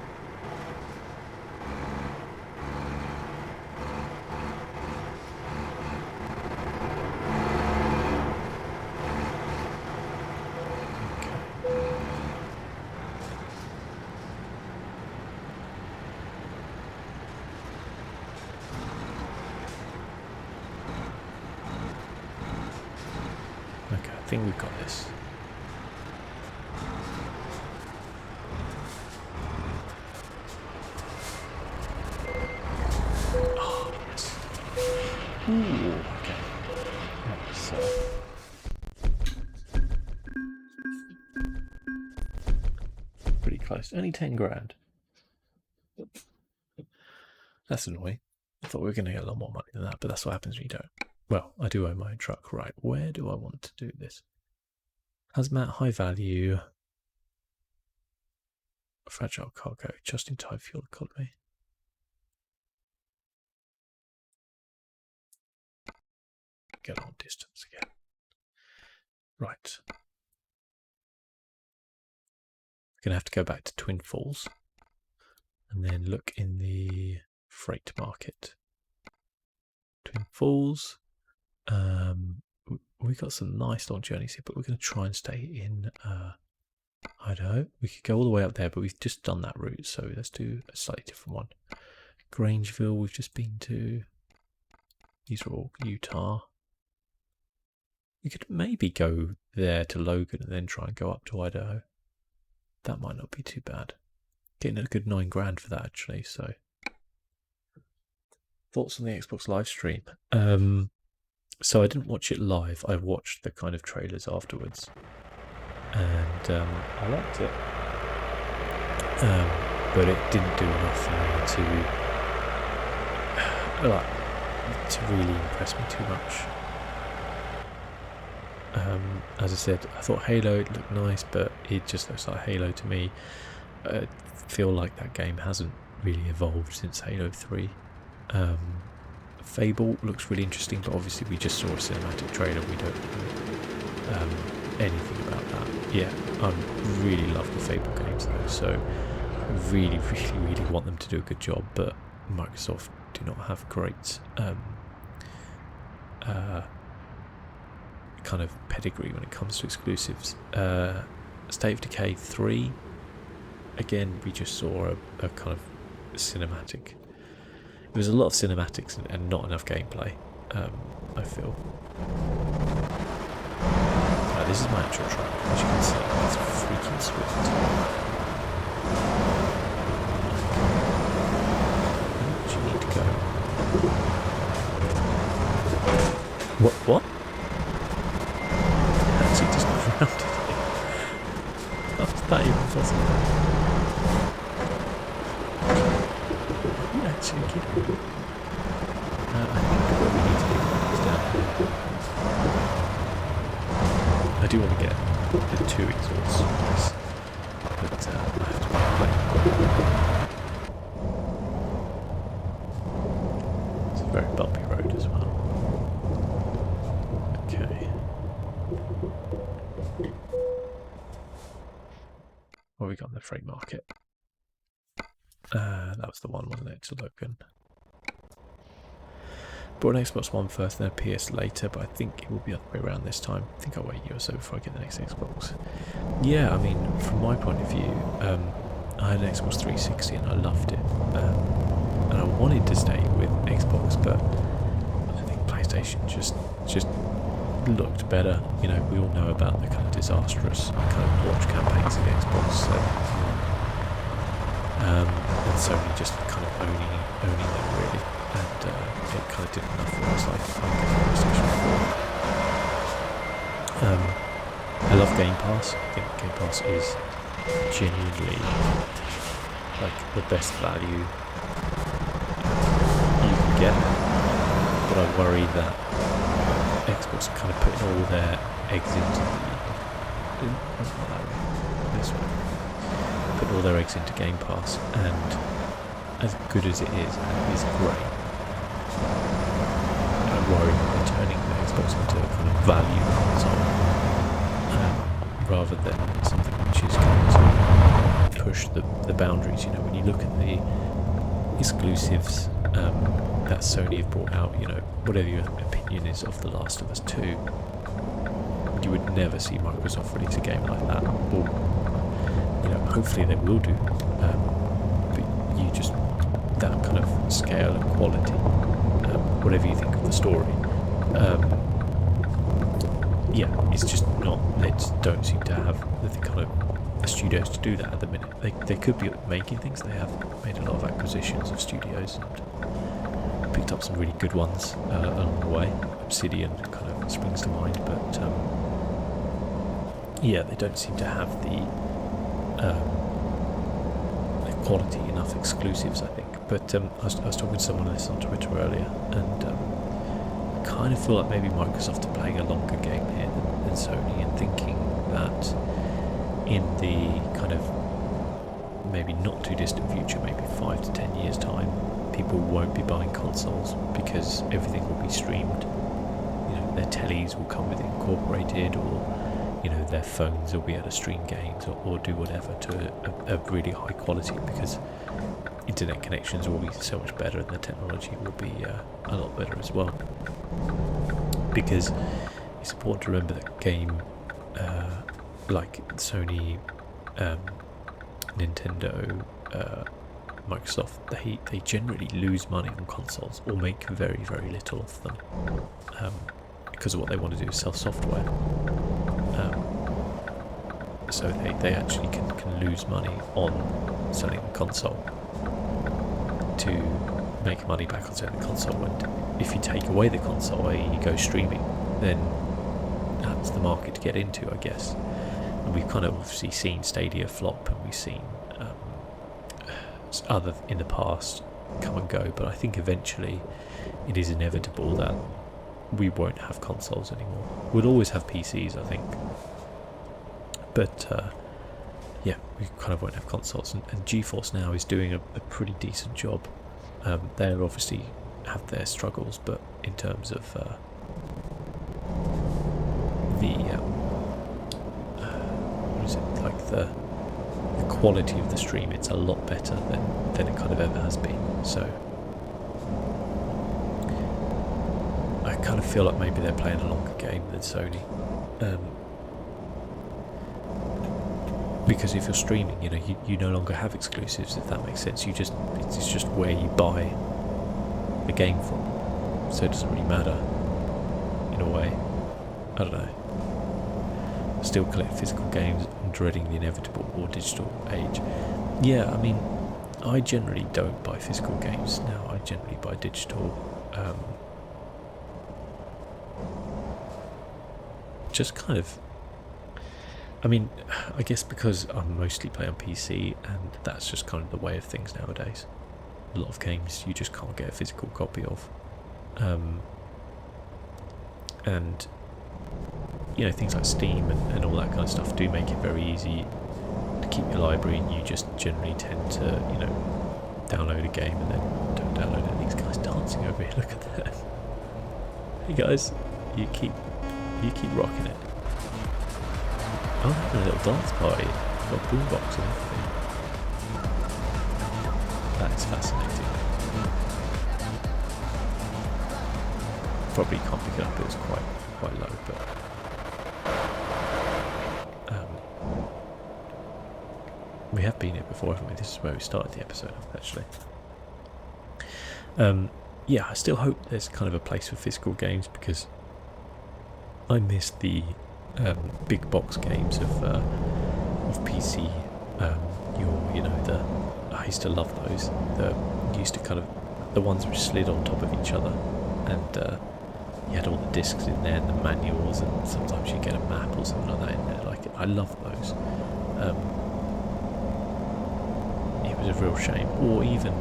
Okay, I think we've got this. Oh, yes. Ooh, okay. That's, pretty close. Only 10 grand. That's annoying. I thought we were going to get a lot more money than that, but that's what happens when you don't. Well, I do own my own truck. Right, where do I want to do this? Hazmat, high value, fragile cargo, just-in-time fuel economy. Get on distance again. Right. We're going to have to go back to Twin Falls and then look in the freight market. Twin Falls. We got some nice long journeys here, but we're going to try and stay in Idaho. We could go all the way up there, but we've just done that route, so let's do a slightly different one. Grangeville, we've just been to. These are all Utah. We could maybe go there to Logan and then try and go up to Idaho. That might not be too bad. Getting a good 9 grand for that, actually. So, thoughts on the Xbox live stream? So I didn't watch it live. I watched the kind of trailers afterwards, and I liked it, but it didn't do enough for me to really impress me too much. As I said, I thought Halo looked nice, but it just looks like Halo to me. I feel like that game hasn't really evolved since Halo 3. Fable looks really interesting, but obviously we just saw a cinematic trailer. We don't know anything about that. Yeah, I really love the Fable games though, so I really want them to do a good job, but Microsoft do not have great kind of pedigree when it comes to exclusives. State of Decay 3, again, we just saw a kind of cinematic. There was a lot of cinematics and not enough gameplay, I feel. This is my actual truck, as you can see. It's freaking swift. Where do you need to go? What? Actually just grounded it. How is that even possible? Actually kidding. I think what we need to do is down here. I do want to get the 2 exhausts on this, but I have to be it's a very bumpy road as well. Okay. What have we got in the freight market? That was the one, wasn't it, to Logan. Bought an Xbox One first, then a PS later, but I think it will be the other way around this time. I think I'll wait a year or so before I get the next Xbox. Yeah, I mean, from my point of view, I had an Xbox 360 and I loved it. And I wanted to stay with Xbox, but I think PlayStation just looked better. You know, we all know about the kind of disastrous kind of launch campaigns of the Xbox. So, and Sony just kind of owning them really, and it kind of did enough for us. Like, I'm getting PlayStation 4. I love Game Pass. I think Game Pass is genuinely like the best value you can get, but I worry that Xbox are kind of putting all their eggs into this one. Put all their eggs into Game Pass, and as good as it is, and it is great, I worry that they're turning the Xbox into a kind of value console, rather than something which is going to push the boundaries. You know, when you look at the exclusives that Sony have brought out, you know, whatever your opinion is of The Last of Us 2, you would never see Microsoft release a game like that. Or, you know, hopefully they will do, but you just, that kind of scale and quality, whatever you think of the story, yeah, it's just not, they just don't seem to have the kind of the studios to do that at the minute. They could be making things. They have made a lot of acquisitions of studios and picked up some really good ones along the way. Obsidian kind of springs to mind, but yeah, they don't seem to have the quality enough exclusives, I think. But I was talking to someone on this on Twitter earlier, and I kind of feel like maybe Microsoft are playing a longer game here than Sony, and thinking that in the kind of maybe not too distant future, maybe 5 to 10 years time, people won't be buying consoles because everything will be streamed. You know, their tellies will come with it incorporated, or you know, their phones will be able to stream games or do whatever to a really high quality, because internet connections will be so much better and the technology will be a lot better as well. Because it's important to remember that game like Sony, Nintendo, Microsoft, they generally lose money on consoles or make very, very little of them, because of what they want to do is sell software. So they actually can lose money on selling the console to make money back on selling the console. And if you take away the console, i.e. you go streaming, then that's the market to get into, I guess. And we've kind of obviously seen Stadia flop, and we've seen other in the past come and go, but I think eventually it is inevitable that we won't have consoles anymore. We'll always have PCs, I think, but yeah, we kind of won't have consoles. And GeForce Now is doing a pretty decent job. They'll obviously have their struggles, but in terms of what is it, like the quality of the stream, it's a lot better than it kind of ever has been. So I kind of feel like maybe they're playing a longer game than Sony, because if you're streaming, you know, you no longer have exclusives, if that makes sense. It's just where you buy the game from, so it doesn't really matter in a way. I don't know. I still collect physical games. I'm dreading the inevitable or digital age. Yeah, I mean, I generally don't buy physical games now. I generally buy digital. Just kind of, I mean, I guess because I mostly play on PC, and that's just kind of the way of things nowadays. A lot of games you just can't get a physical copy of. And you know, things like Steam and all that kind of stuff do make it very easy to keep your library, and you just generally tend to, you know, download a game and then don't download it. These guys dancing over here, look at that. Hey guys, you keep rocking it. Oh, having a little dance party. Got a boombox and everything. That is fascinating. Probably can't pick it up, it was quite low, but we have been here before, haven't we? This is where we started the episode, actually. Yeah, I still hope there's kind of a place for physical games, because I miss the big box games of PC. I used to love those. Used to kind of the ones which slid on top of each other, and you had all the discs in there and the manuals, and sometimes you get a map or something like that in there. Like, I love those. It was a real shame. Or even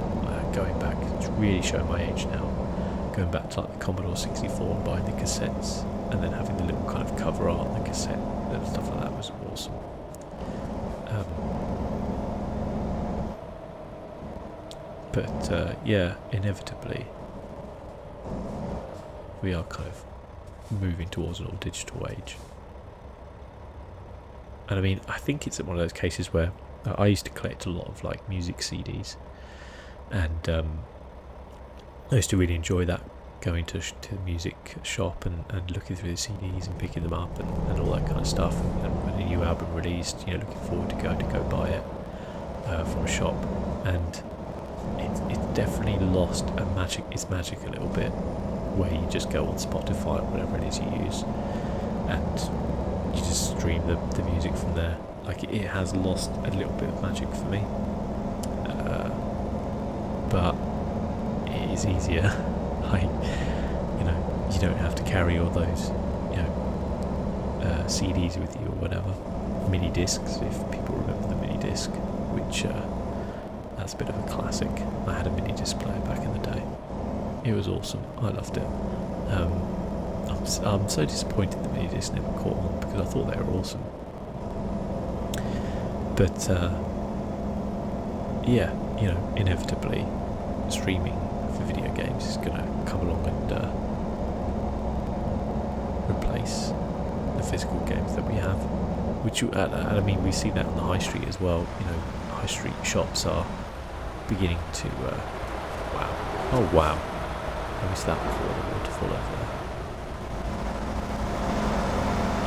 going back, it's really showing my age now, going back to like the Commodore 64 and buying the cassettes, and then having the little kind of cover art on the cassette and stuff like that was awesome. But yeah, inevitably we are kind of moving towards an all digital age. And I mean, I think it's one of those cases where I used to collect a lot of like music CDs, and I used to really enjoy that, going to the music shop and looking through the CDs and picking them up and all that kind of stuff. And when a new album released, looking forward to go buy it from a shop. And it's definitely lost its magic a little bit, where you just go on Spotify or whatever it is you use, and you just stream the music from there. Like, it has lost a little bit of magic for me, but it is easier. Like, you don't have to carry all those CDs with you or whatever. Mini discs, if people remember the mini disc, which that's a bit of a classic. I had a mini disc player back in the day. It was awesome. I loved it. I'm so disappointed the mini disc never caught on, because I thought they were awesome. But yeah, inevitably streaming for video games is going to come along and replace the physical games that we have. Which, I mean, we see that on the high street as well. High street shops are beginning to. Wow! Oh wow! I missed that before the waterfall over there.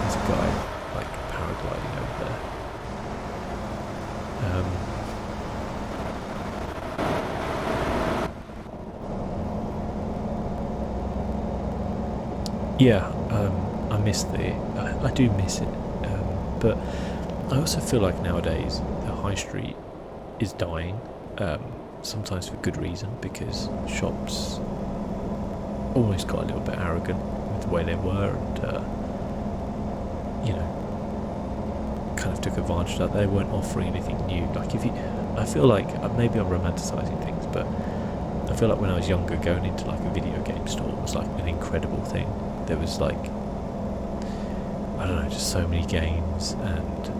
There's a guy like paragliding over there. Yeah, I miss I do miss it, but I also feel like nowadays the high street is dying, sometimes for good reason, because shops almost got a little bit arrogant with the way they were, and kind of took advantage of that. They weren't offering anything new. Like, I feel like, maybe I'm romanticising things, but I feel like when I was younger, going into like a video game store was like an incredible thing. There was like, I don't know, just so many games, and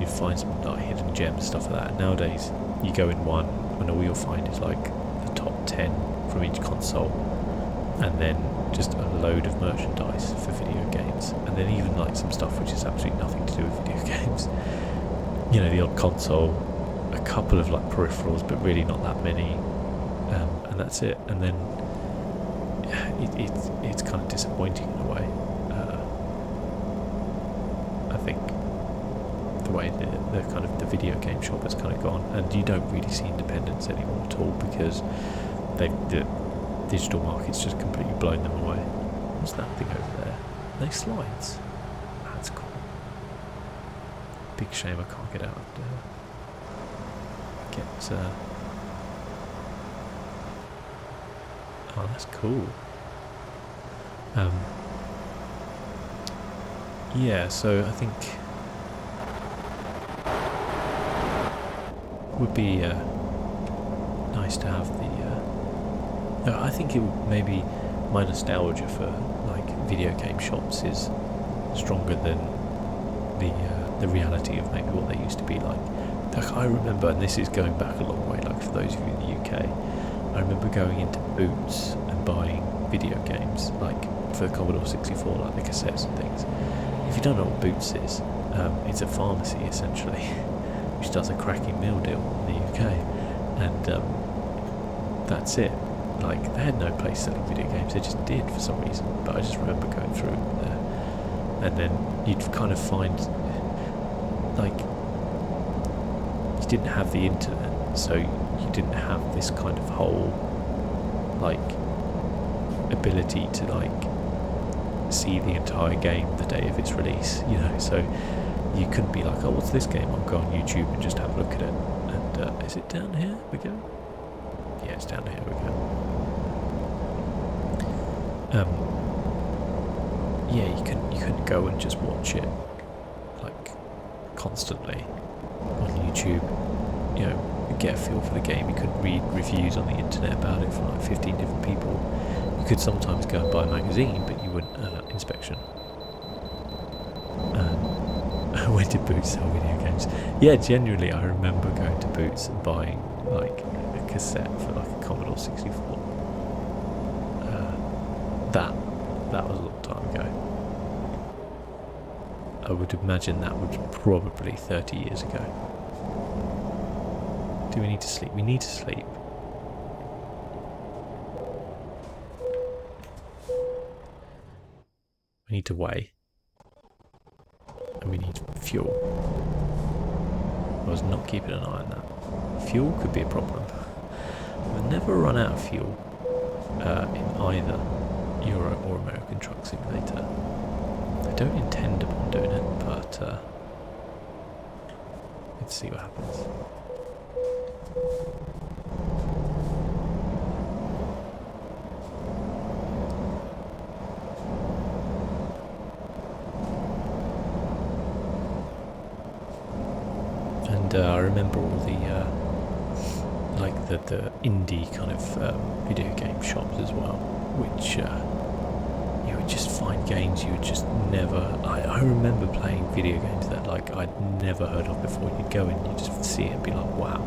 you'd find some like hidden gems, stuff like that. And nowadays, you go in one, and all you'll find is like the top 10 from each console, and then just a load of merchandise for video games, and then even like some stuff which is absolutely nothing to do with video games. The odd console, a couple of like peripherals, but really not that many, and that's it. And then it's kind of disappointing in a way. I think the way the kind of the video game shop has kind of gone, and you don't really see independence anymore at all, because the digital market's just completely blown them away. What's that thing over there? Are they slides? That's cool. Big shame I can't get out and oh, that's cool. Yeah, so I think it would be nice to have I think it would, maybe my nostalgia for like video game shops is stronger than the reality of maybe what they used to be like. Like, I remember, and this is going back a long way, like for those of you in the UK, I remember going into Boots and buying video games, like for the Commodore 64, like the cassettes and things. If you don't know what Boots is, it's a pharmacy essentially, which does a cracking meal deal in the UK, and that's it. Like, they had no place selling video games, they just did for some reason. But I just remember going through there, and then you'd kind of find, like, you didn't have the internet, so you didn't have this kind of whole like ability to like see the entire game the day of its release, so you couldn't be like, oh, what's this game? I'll go on YouTube and just have a look at it. And is it down here we go? Yeah, it's down here we go. Yeah, you couldn't go and just watch it like constantly on YouTube, get a feel for the game. You couldn't read reviews on the internet about it from like 15 different people. You could sometimes go and buy a magazine, but you wouldn't inspection. When did Boots sell video games? Yeah, genuinely, I remember going to Boots and buying like a cassette for like a Commodore 64. That was a long time ago. I would imagine that was probably 30 years ago. Do we need to sleep? We need to sleep. We need to weigh. And we need fuel. I was not keeping an eye on that. Fuel could be a problem. We'll never run out of fuel in either Euro or American Truck Simulator. I don't intend upon doing it, but let's see what happens. And I remember all the like the indie kind of video game shops as well, which you would just find games you would just never. I remember playing video games that like I'd never heard of before. You'd go and you just see it and be like, wow,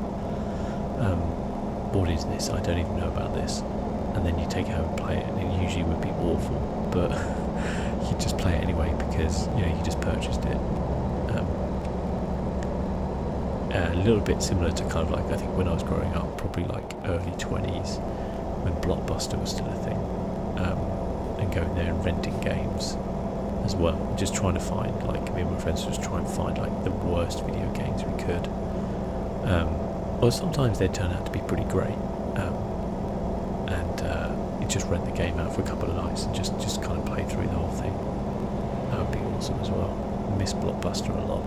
what is this? I don't even know about this. And then you take it home and play it, and it usually would be awful, but you just play it anyway because you know you just purchased it. A little bit similar to kind of like, I think when I was growing up, probably like early 20s, when Blockbuster was still a thing, and going there and renting games as well, just trying to find, like, me and my friends just try and find like the worst video games we could, or sometimes they'd turn out to be pretty great, and you just rent the game out for a couple of nights and just kind of play through the whole thing. That would be awesome as well. I miss Blockbuster a lot.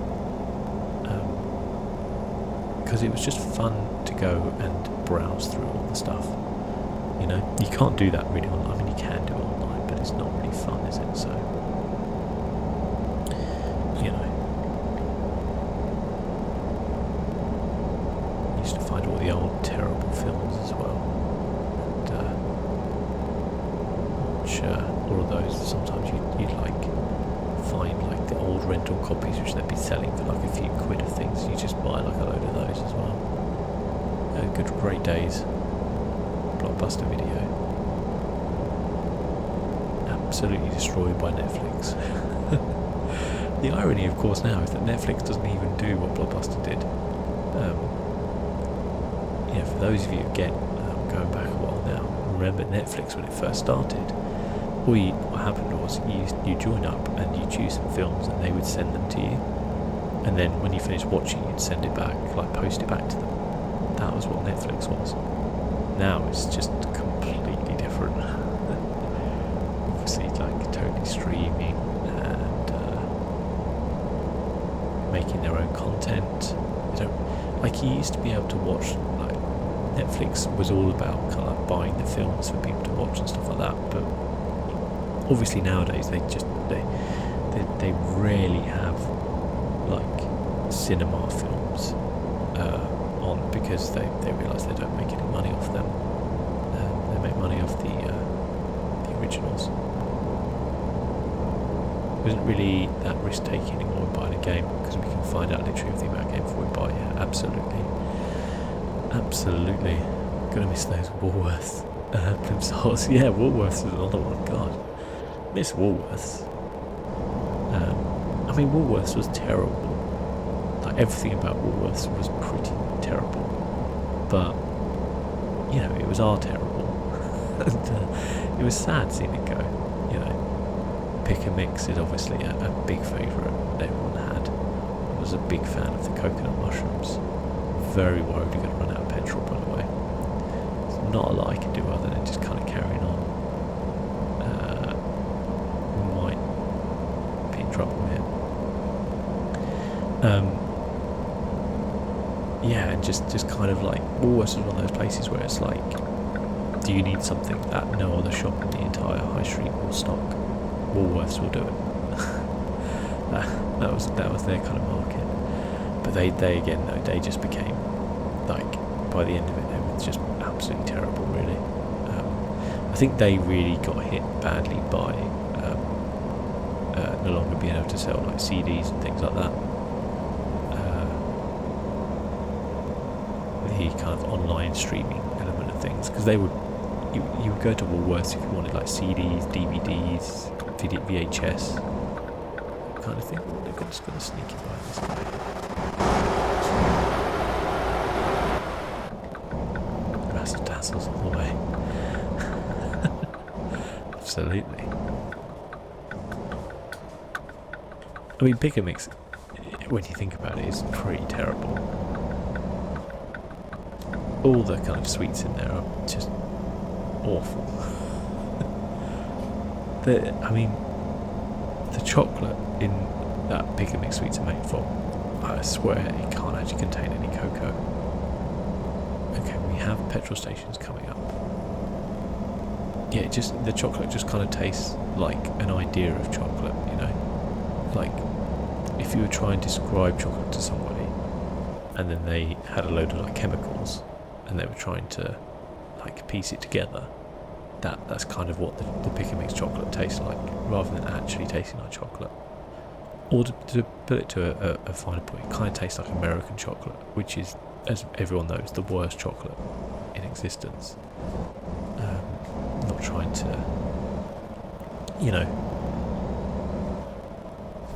Because it was just fun to go and browse through all the stuff. You know, you can't do that really online. I mean, you can do it online, but it's not really fun, is it? So, you know, I used to find all the old terrible films as well, and watch all of those. Sometimes you'd like find like the old rental copies which they'd be selling for like a few quid of things. You just buy like a load of those as well. Great days. Blockbuster Video. Absolutely destroyed by Netflix. The irony, of course, now is that Netflix doesn't even do what Blockbuster did. You know, for those of you again going back a while now, remember Netflix when it first started. What happened was you join up and you choose some films and they would send them to you, and then when you finished watching you'd send it back, like post it back to them. That was what Netflix was. Now it's just completely different. Obviously like totally streaming and making their own content. They don't, like, you used to be able to watch, like, Netflix was all about kind of like buying the films for people to watch and stuff like that, but obviously nowadays they rarely have like cinema films on, because they realise they don't make any money off them. They make money off the originals. It isn't really that risk taking anymore in buying a game, because we can find out literally everything about a game before we buy it. Absolutely. Gonna miss those Woolworths themselves. Yeah, Woolworths is another one. God. Miss Woolworths. I mean, Woolworths was terrible. Like, everything about Woolworths was pretty terrible. But, you know, it was all terrible. And it was sad seeing it go, you know. Pick and Mix is obviously a big favourite that everyone had. I was a big fan of the coconut mushrooms. Very worried you're going to run out of petrol, by the way. There's not a lot I can do other than just kind of carrying on. Trouble here. Yeah, and just kind of like Woolworths is one of those places where it's like, do you need something that no other shop in the entire high street will stock? Woolworths will do it. that was their kind of market. But they again though, they just became like, by the end of it they were just absolutely terrible, really. I think they really got hit badly by no longer being able to sell like CDs and things like that. The kind of online streaming element of things, because you would go to Woolworths if you wanted like CDs, DVDs, VHS, kind of thing. Oh, they're just going to sneak in by this guy. Razzle dazzles all the way. Absolutely. I mean, pick a mix, when you think about it, is pretty terrible. All the kind of sweets in there are just awful. I mean, the chocolate in that pick and mix sweets are made from, I swear it can't actually contain any cocoa. Okay, we have petrol stations coming up. Yeah, the chocolate just kind of tastes like an idea of chocolate, you know? Like, if you were trying to describe chocolate to somebody, and then they had a load of like chemicals, and they were trying to like piece it together, that's kind of what the pick and mix chocolate tastes like, rather than actually tasting like chocolate. Or to put it to a finer point, it kind of tastes like American chocolate, which is, as everyone knows, the worst chocolate in existence. Not trying to, you know,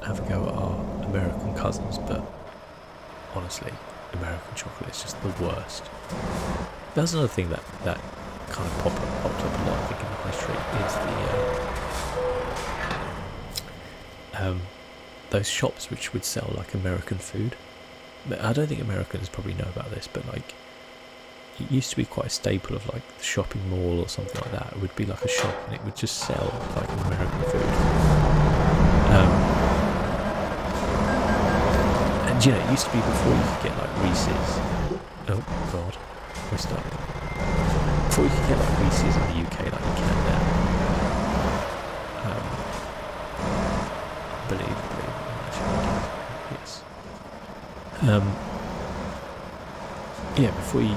have a go at our American cousins, but honestly, American chocolate is just the worst. That's another thing that kind of popped up a lot, I think, in the high street, is the those shops which would sell like American food. But I don't think Americans probably know about this, but like, it used to be quite a staple of like the shopping mall or something like that. It would be like a shop and it would just sell like American food. And you know, it used to be before you could get like Reese's. Oh god, we're stuck. Before you could get like Reese's in the UK like you can now. Believe, yes. Yeah, before you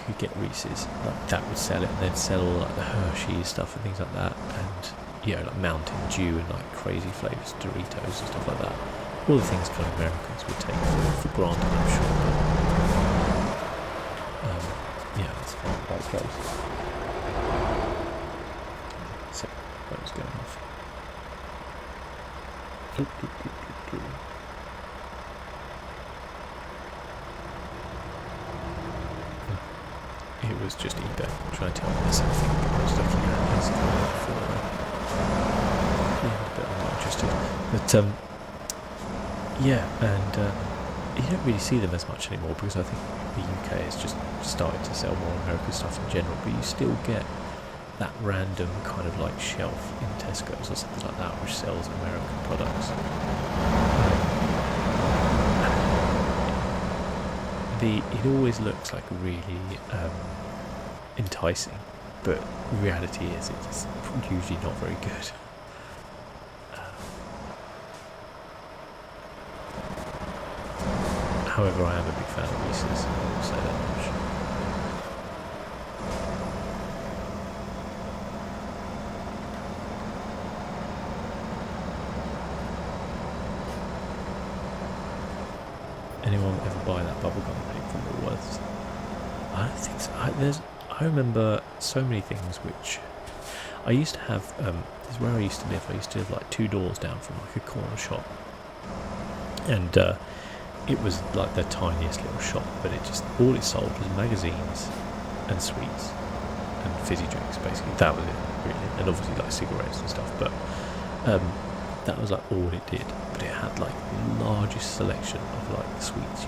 could get Reese's, like that would sell it, and they'd sell all like the Hershey stuff and things like that, and you know, like Mountain Dew and like crazy flavours, Doritos and stuff like that. All the things kind of Americans would take for granted, I'm sure. But, yeah, that's how that goes. So, that was going off. It was just eBay trying to tell me there's something I was looking at as kind of for a bit more interested. But yeah, and you don't really see them as much anymore, because I think the UK has just started to sell more American stuff in general, but you still get that random kind of like shelf in Tesco's or something like that which sells American products. It always looks like really enticing, but reality is it's usually not very good. However, I am a big fan of Reese's, I will say that much. Anyone ever buy that bubblegum thing from Woolworths? I don't think so. I remember so many things which I used to have. This is where I used to live. I used to live like 2 doors down from like a corner shop, and it was like the tiniest little shop, but all it sold was magazines and sweets and fizzy drinks. Basically, that was it, really, and obviously like cigarettes and stuff. But that was like all it did. But it had like the largest selection of like sweets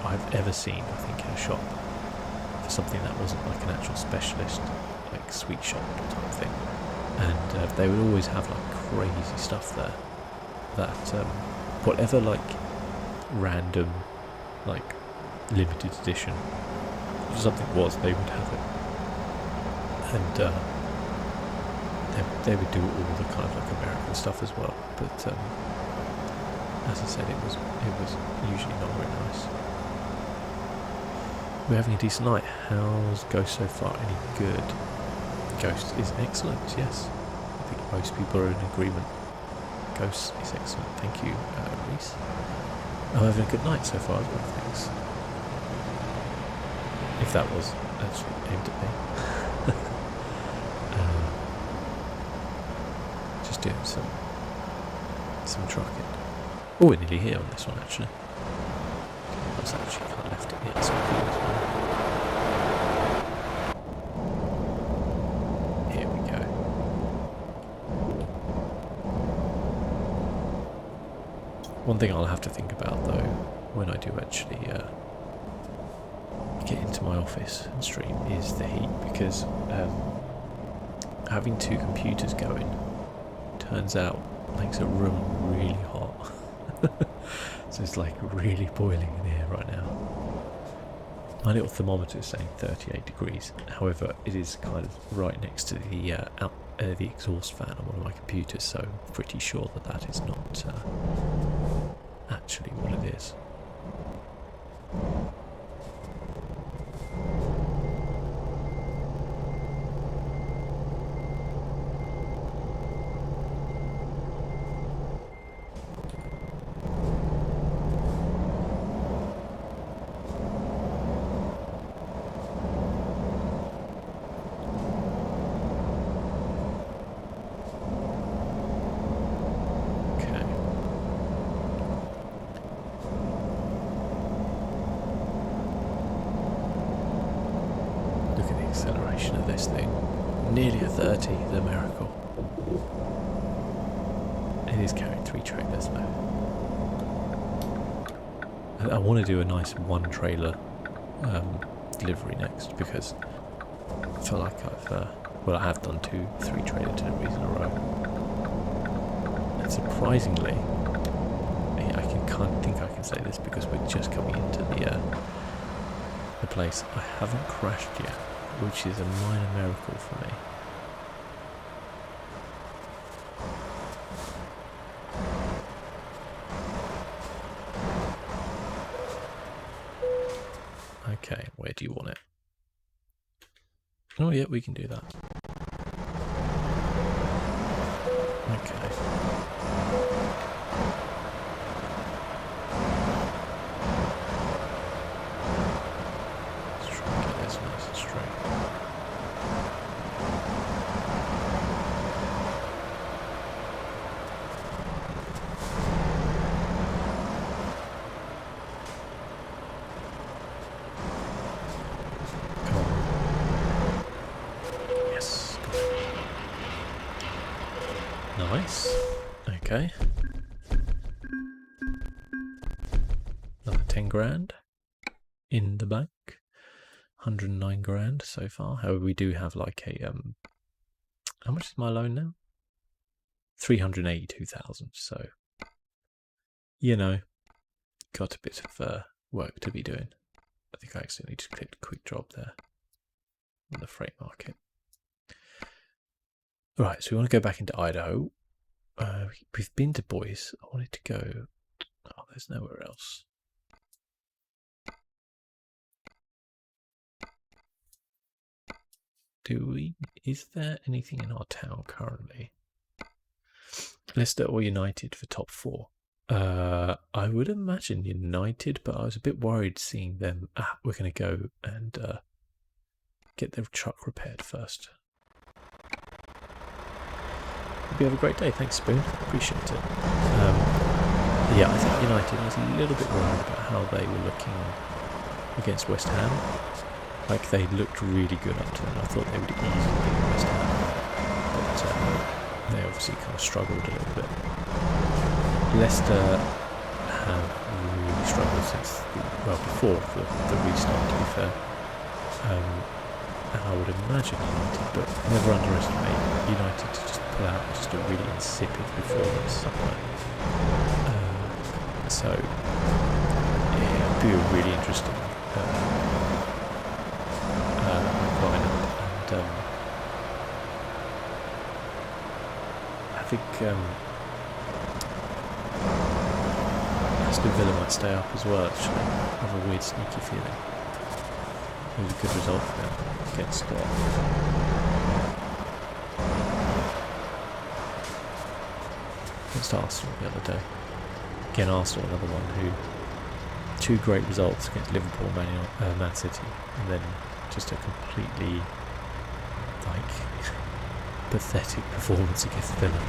I've ever seen, I think, in a shop, for something that wasn't like an actual specialist like sweet shop type thing. And they would always have like crazy stuff there that whatever like random like limited edition something was, they would have it. And they would do all the kind of like American stuff as well, but as I said, it was usually not very nice. We're having a decent night. How's Ghost so far? Any good? Ghost is excellent, yes. I think most people are in agreement. Ghost is excellent. Thank you, Reese. I'm having a good night so far as well, thanks. If that was actually aimed at me. Just doing some some trucking. Oh, we're nearly here on this one actually. I was actually kind of left it here so I could as well. Here we go. One thing I'll have to think about though, when I do actually get into my office and stream, is the heat, because having two computers going turns out makes a room really hot. So it's like really boiling in here right now. My little thermometer is saying 38 degrees. However, it is kind of right next to the exhaust fan on one of my computers, so I'm pretty sure that that is not actually what it is. Acceleration of this thing. Nearly a 30, the miracle. It is carrying 3 trailers though. I want to do a nice 1 trailer delivery next, because I feel like I have done 2-3 trailer deliveries in a row. And surprisingly, I can say this because we're just coming into the place. I haven't crashed yet, which is a minor miracle for me. Okay, where do you want it? Oh yeah, we can do that. Okay. Let's try and get this nice and straight. Nice. Okay. Another 10 grand in the bank. 109 grand so far. However, we do have like a how much is my loan now? 382,000. So, you know, got a bit of work to be doing. I think I accidentally just clicked quick drop there on the freight market. Right, so we want to go back into Idaho. We've been to Boise. I wanted to go... Oh, there's nowhere else. Do we... Is there anything in our town currently? Leicester or United for top 4? I would imagine United, but I was a bit worried seeing them... we're going to go and get their truck repaired first. Hope you have a great day. Thanks, Spoon. Appreciate it. Yeah, I think United, I was a little bit worried about how they were looking against West Ham. Like, they looked really good up to them. I thought they would easily beat West Ham. But they obviously kind of struggled a little bit. Leicester have really struggled since, before the restart, to be fair. And I would imagine United, but never underestimate United to just pull out just a really insipid performance somewhere. So yeah, it'll be a really interesting lineup, and I think Aston Villa might stay up as well. Actually, I have a weird sneaky feeling. Maybe a good result for them against Arsenal the other day. Again, Arsenal, another one who 2 great results against Liverpool, Man City, and then just a completely pathetic performance against Villa.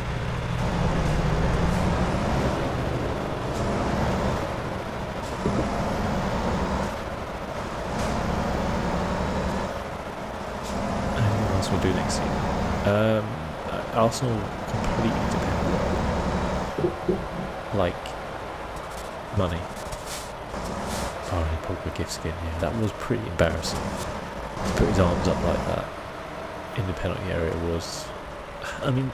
Anything else we'll do next season? Arsenal completely depends on, like, money. Oh, he Pogba gift skin, yeah, that was pretty embarrassing. To put his arms up like that in the penalty area was, I mean,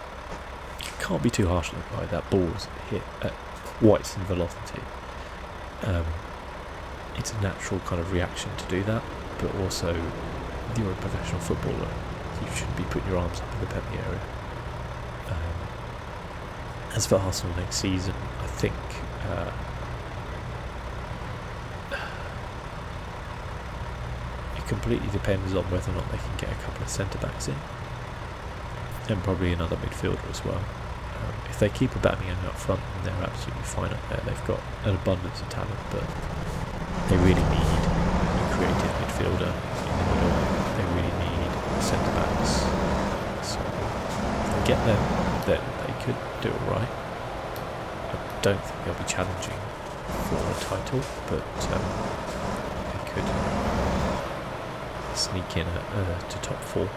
you can't be too harsh on the guy. That ball was hit at twice in velocity. It's a natural kind of reaction to do that, but also, you're a professional footballer, you shouldn't be putting your arms up in the penalty area. As for Arsenal next season, I think it completely depends on whether or not they can get a couple of centre-backs in, and probably another midfielder as well. If they keep Aubameyang up front, then they're absolutely fine up there. They've got an abundance of talent, but they really need a creative midfielder in the middle. They really need centre-backs. So if they get them, then they could do it right. I don't think they'll be challenging for a title, but they could sneak in to top 4.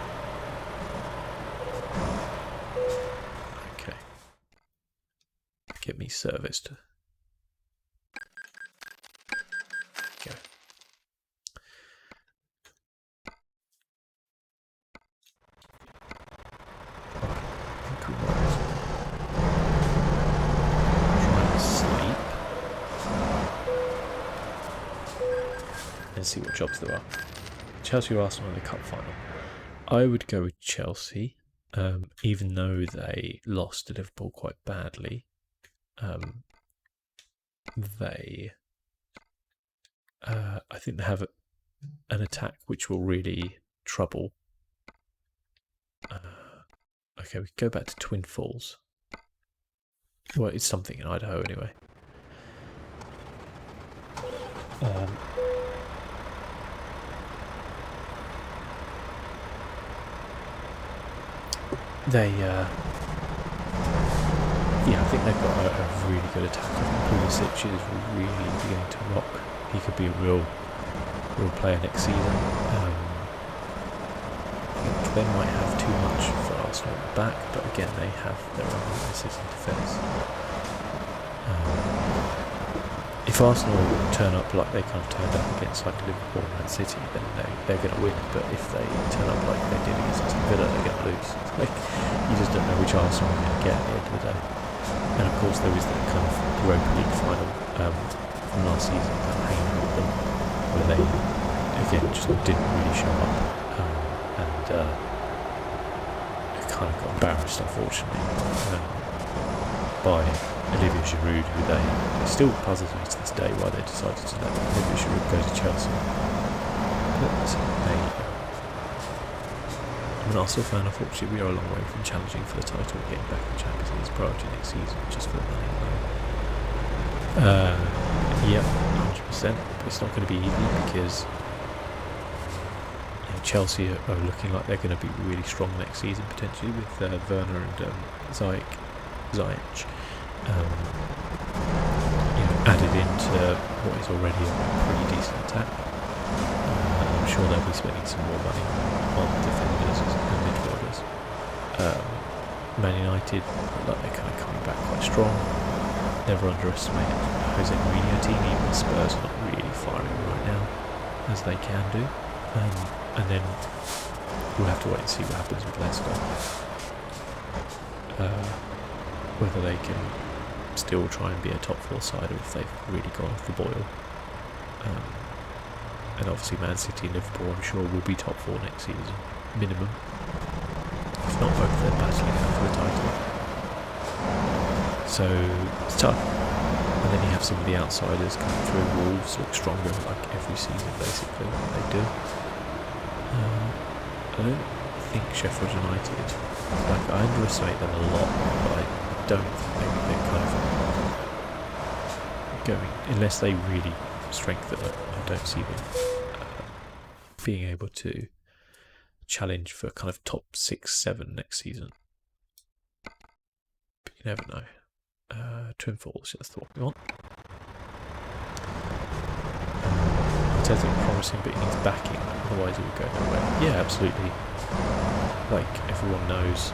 Okay. Get me serviced. Go. Right, I think we might try and sleep and see what jobs there are. Chelsea or Arsenal in the cup final. I would go with Chelsea, even though they lost to Liverpool quite badly. I think they have an attack which will really trouble. Okay, we go back to Twin Falls. Well, it's something in Idaho anyway. Yeah, I think they've got a really good attack. I think Pulisic is really beginning to rock. He could be a real player next season. I think they might have too much for Arsenal at the back, but again, they have their own weaknesses in defence. If Arsenal turn up like they kind of turned up against like Liverpool and Man City, then they're going to win. But if they turn up like they did against Aston Villa, they're going to lose. Like, you just don't know which Arsenal you're going to get at the end of the day. And of course, there was that kind of Europa League final from last season that hanging with them, where they again just didn't really show up, and kind of got embarrassed, unfortunately, by Olivier Giroud, who they still puzzles me to this day why they decided to let Olivier Giroud go to Chelsea. But they, I'm an Arsenal fan. Unfortunately, we are a long way from challenging for the title, getting back in the Champions League's priority next season, just for the money alone. Yep, 100%. But it's not going to be easy because Chelsea are looking like they're going to be really strong next season, potentially, with Werner and Ziyech. Added into what is already a pretty decent attack. I'm sure they'll be spending some more money on defenders and midfielders. Man United look like they're kind of coming back quite strong. Never underestimate Jose Mourinho team. Even Spurs are not really firing right now as they can do. And then we'll have to wait and see what happens with Leicester. Whether they can still try and be a top 4 side or if they've really gone off the boil. And obviously Man City and Liverpool, I'm sure, will be top 4 next season, minimum. If not both, they're battling out for the title. So it's tough. And then you have some of the outsiders coming through. Wolves look stronger like every season, basically. They do. I don't think Sheffield United, like, I underestimate them a lot, but I don't think they're kind of going, unless they really strengthen it, I don't see them being able to challenge for kind of top 6, 7 next season. But you never know. Twin Falls, that's what we want. details look promising, but he needs backing, otherwise he will go nowhere. Yeah, absolutely. Like, everyone knows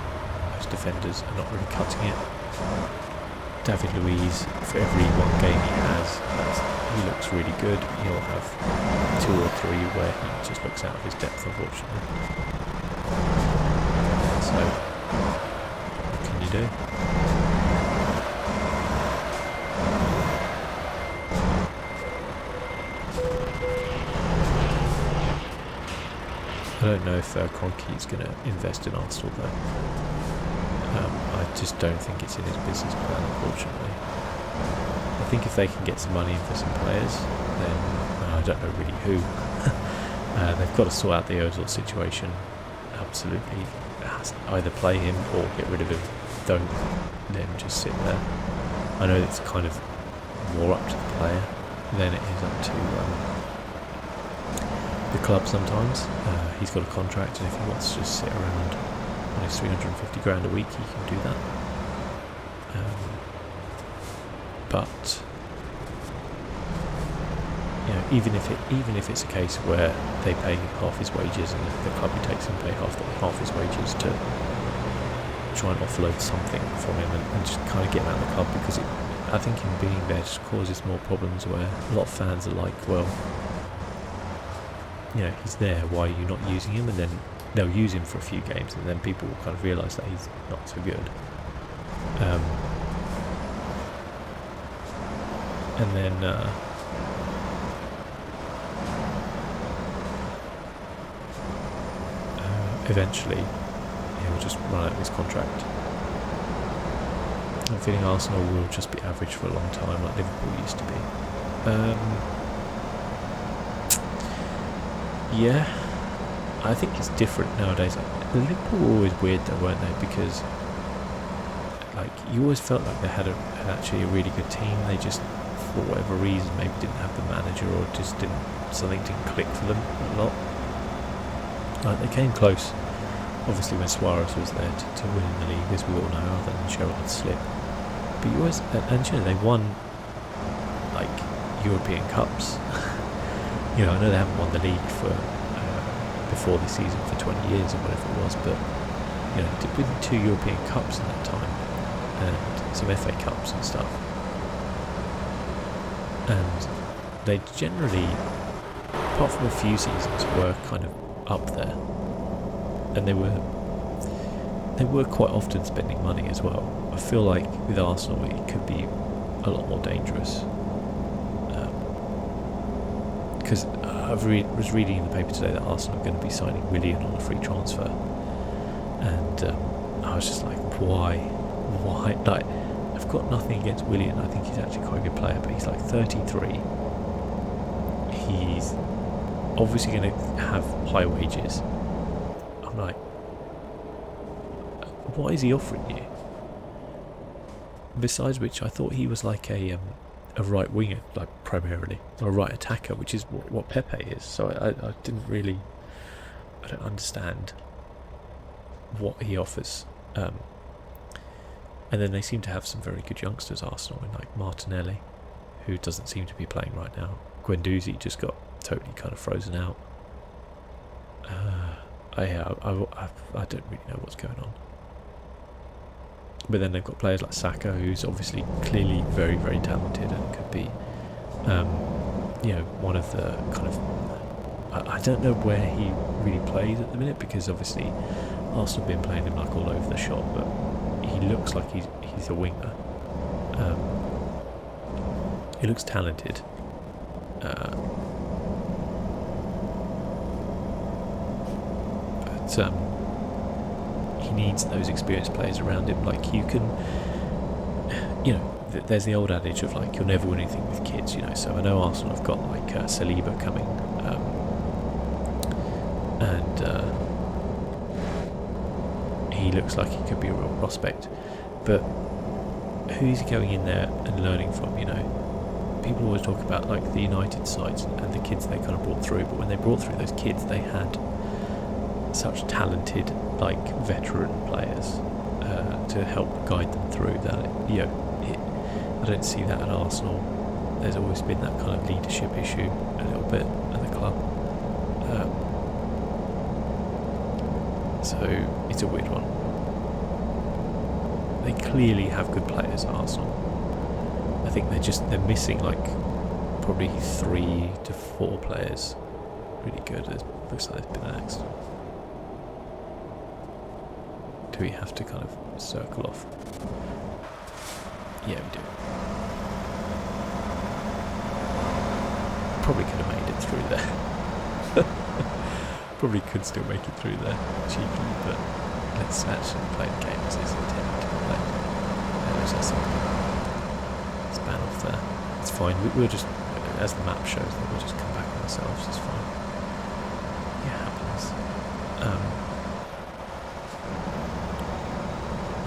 those defenders are not really cutting it. David Luiz, for every one game he has, he looks really good. He'll have 2 or 3 where he just looks out of his depth, unfortunately. So, what can you do? I don't know if Kroenke is going to invest in Arsenal though. I just don't think it's in his business plan, unfortunately. I think if they can get some money in for some players, then I don't know really who. They've got to sort out the Ozil situation. Absolutely, either play him or get rid of him. Don't let him just sit there. I know it's kind of more up to the player than it is up to the club sometimes. He's got a contract, and if he wants to just sit around on his 350 grand a week, he can do that. But you know, even if it's a case where they pay half his wages and the club he takes him pay half his wages to try and offload something from him and just kind of get him out of the club, because I think him being there just causes more problems where a lot of fans are like, well, you know, he's there, why are you not using him? And then they'll use him for a few games, and then people will kind of realise that he's not so good. And then eventually he'll just run out of his contract. I'm feeling Arsenal will just be average for a long time, like Liverpool used to be. Yeah, I think it's different nowadays. Liverpool were always weird though, weren't they? Because like you always felt like they had actually a really good team. They just, for whatever reason, maybe didn't have the manager, or just something didn't click for them a lot. Like they came close, obviously, when Suarez was there to win the league, as we all know, other than Gerrard slip. But you always, and you know, they won like European Cups. You know, I know they haven't won the league for before this season for 20 years or whatever it was, but you know, did win 2 European Cups in that time and some FA Cups and stuff. And they generally, apart from a few seasons, were kind of up there, and they were quite often spending money as well. I feel like with Arsenal it could be a lot more dangerous, because I was reading in the paper today that Arsenal are going to be signing Willian on a free transfer, and I was just like, why? Like, I've got nothing against Willian. I think he's actually quite a good player, but he's like 33. He's obviously going to have high wages. I'm like, what is he offering you? Besides which, I thought he was like a right winger, like primarily, or a right attacker, which is what Pepe is. So I don't understand what he offers. And then they seem to have some very good youngsters, Arsenal, and like Martinelli, who doesn't seem to be playing right now. Guendouzi just got totally kind of frozen out. I don't really know what's going on. But then they've got players like Saka, who's obviously clearly very, very talented and could be, you know, one of the kind of... I don't know where he really plays at the minute, because obviously Arsenal have been playing him like all over the shop, but he looks like he's a winger. He looks talented. But he needs those experienced players around him. Like, you can, you know, there's the old adage of like, you'll never win anything with kids, you know. So I know Arsenal have got like Saliba coming, and he looks like he could be a real prospect. But who's he going in there and learning from, you know? People always talk about like the United sides and the kids they kind of brought through, but when they brought through those kids, they had such talented, like, veteran players to help guide them through that. You know, I don't see that at Arsenal. there's always been that kind of leadership issue a little bit at the club. So it's a weird one. They clearly have good players at Arsenal. I think they're missing like probably 3 to 4 players really good. It looks like there's been an accident. Do we have to kind of circle off? Yeah, we do. Probably could have made it through there. Probably could still make it through there cheaply, but let's actually play the game as it's intended to be played. Let's ban off there. It's fine. We'll just, as the map shows, then we'll just come back on ourselves. It's fine. Yeah, it happens.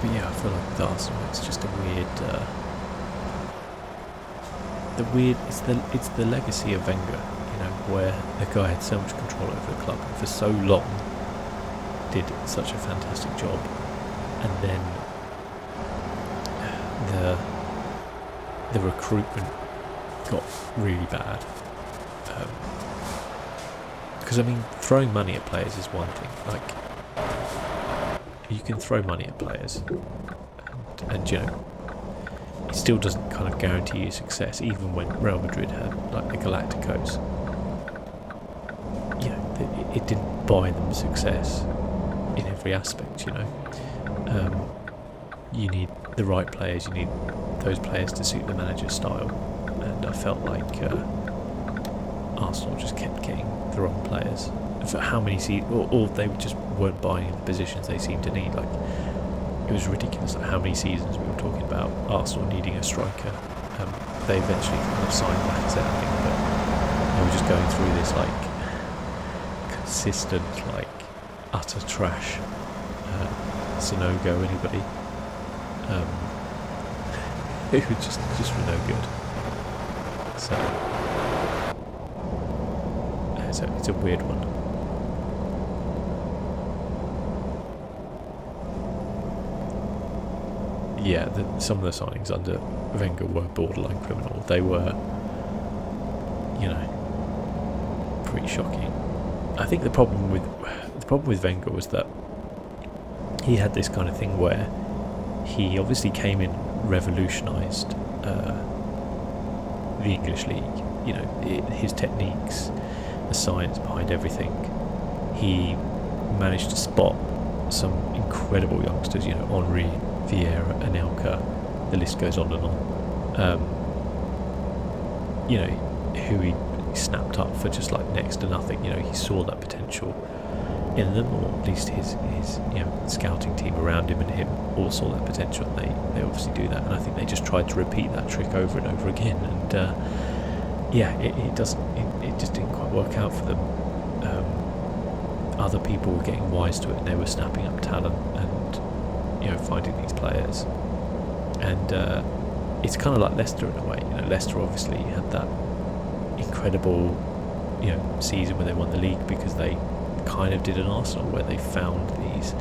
But yeah, I feel like with Arsenal, it's just a weird. It's the legacy of Wenger, you know, where the guy had so much control over the club and for so long did such a fantastic job, and then the recruitment got really bad. Because I mean, throwing money at players is one thing. Like, you can throw money at players, and you know, it still doesn't kind of guarantee you success. Even when Real Madrid had like the Galacticos, you know, it didn't buy them success in every aspect. You know, you need the right players. You need those players to suit the manager's style, and I felt like Arsenal just kept getting the wrong players for how many seasons, or they just weren't buying in the positions they seemed to need. Like, it was ridiculous like how many seasons we were talking about Arsenal needing a striker. They eventually kind of signed Lacazette, I think, but they were just going through this like consistent, like utter trash. Sonogo, anybody? It was just were no good. So it's a weird one. Yeah, some of the signings under Wenger were borderline criminal. They were, you know, pretty shocking. I think the problem with Wenger was that he had this kind of thing where he obviously came in, revolutionised the English league. You know, his techniques, the science behind everything. He managed to spot some incredible youngsters. You know, Henry, Vieira, Anelka, the list goes on and on. You know, who he snapped up for just like next to nothing. You know, he saw that potential in them, or at least his you know, scouting team around him and him all saw that potential. They obviously do that, and I think they just tried to repeat that trick over and over again. And yeah, it just didn't quite work out for them. Other people were getting wise to it, and they were snapping up talent and, you know, finding these players. And it's kind of like Leicester in a way. You know, Leicester obviously had that incredible, you know, season where they won the league because they kind of did an Arsenal where they found these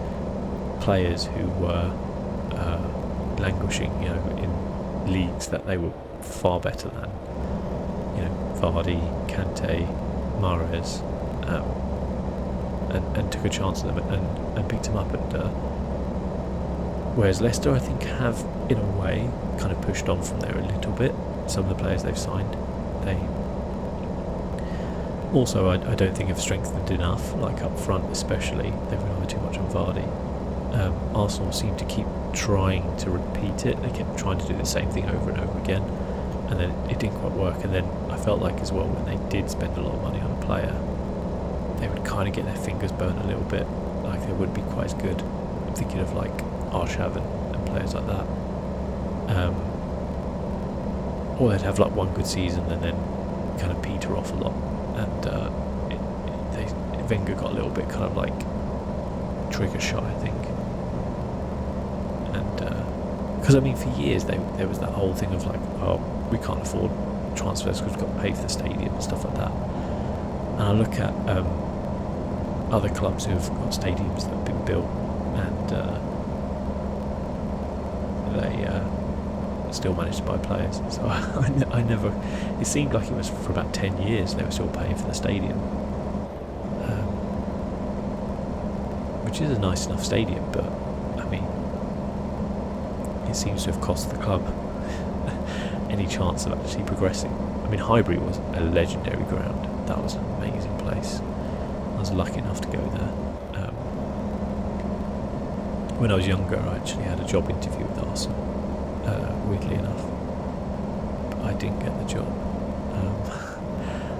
players who were languishing, you know, in leagues that they were far better than. You know, Vardy, Kante, Mahrez, and took a chance on them and picked them up. And whereas Leicester, I think, have in a way kind of pushed on from there a little bit. Some of the players they've signed, they also I don't think have strengthened enough. Like up front, especially, they've relied too much on Vardy. Arsenal seem to keep trying to repeat it. They kept trying to do the same thing over and over again, and then it didn't quite work. And then I felt like as well, when they did spend a lot of money on a player, they would kind of get their fingers burnt a little bit. Like, they wouldn't be quite as good. I'm thinking of like Arshavin and players like that. Or they'd have like one good season and then kind of peter off a lot. And Wenger got a little bit kind of like trigger shy, I think. And because I mean, for years there was that whole thing of like, oh, we can't afford transfers because we've got to pay for the stadium and stuff like that. And I look at other clubs who have got stadiums that have been built, and still managed to buy players. So I never. It seemed like it was for about 10 years they were still paying for the stadium, which is a nice enough stadium, but I mean, it seems to have cost the club any chance of actually progressing. I mean, Highbury was a legendary ground. That was an amazing place. I was lucky enough to go there. When I was younger, I actually had a job interview with Arsenal, weirdly enough, but I didn't get the job.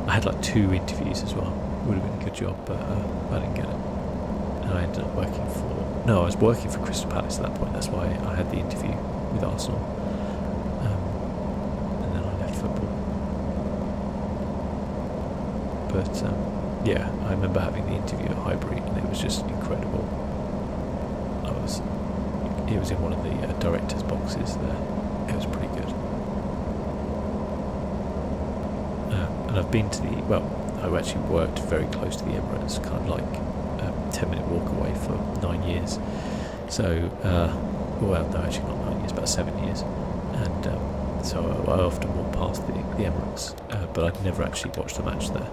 I had like 2 interviews as well. Would have been a good job, but I didn't get it. And I ended up working I was working for Crystal Palace at that point. That's why I had the interview with Arsenal. And then I left football. But yeah, I remember having the interview at Highbury, and it was just incredible. It was in one of the director's boxes there. It was pretty good. And I've been to I actually worked very close to the Emirates, kind of like a 10-minute walk away for 9 years. So, well, no, actually not 9 years, about 7 years. And so I often walk past the Emirates, but I'd never actually watched a match there.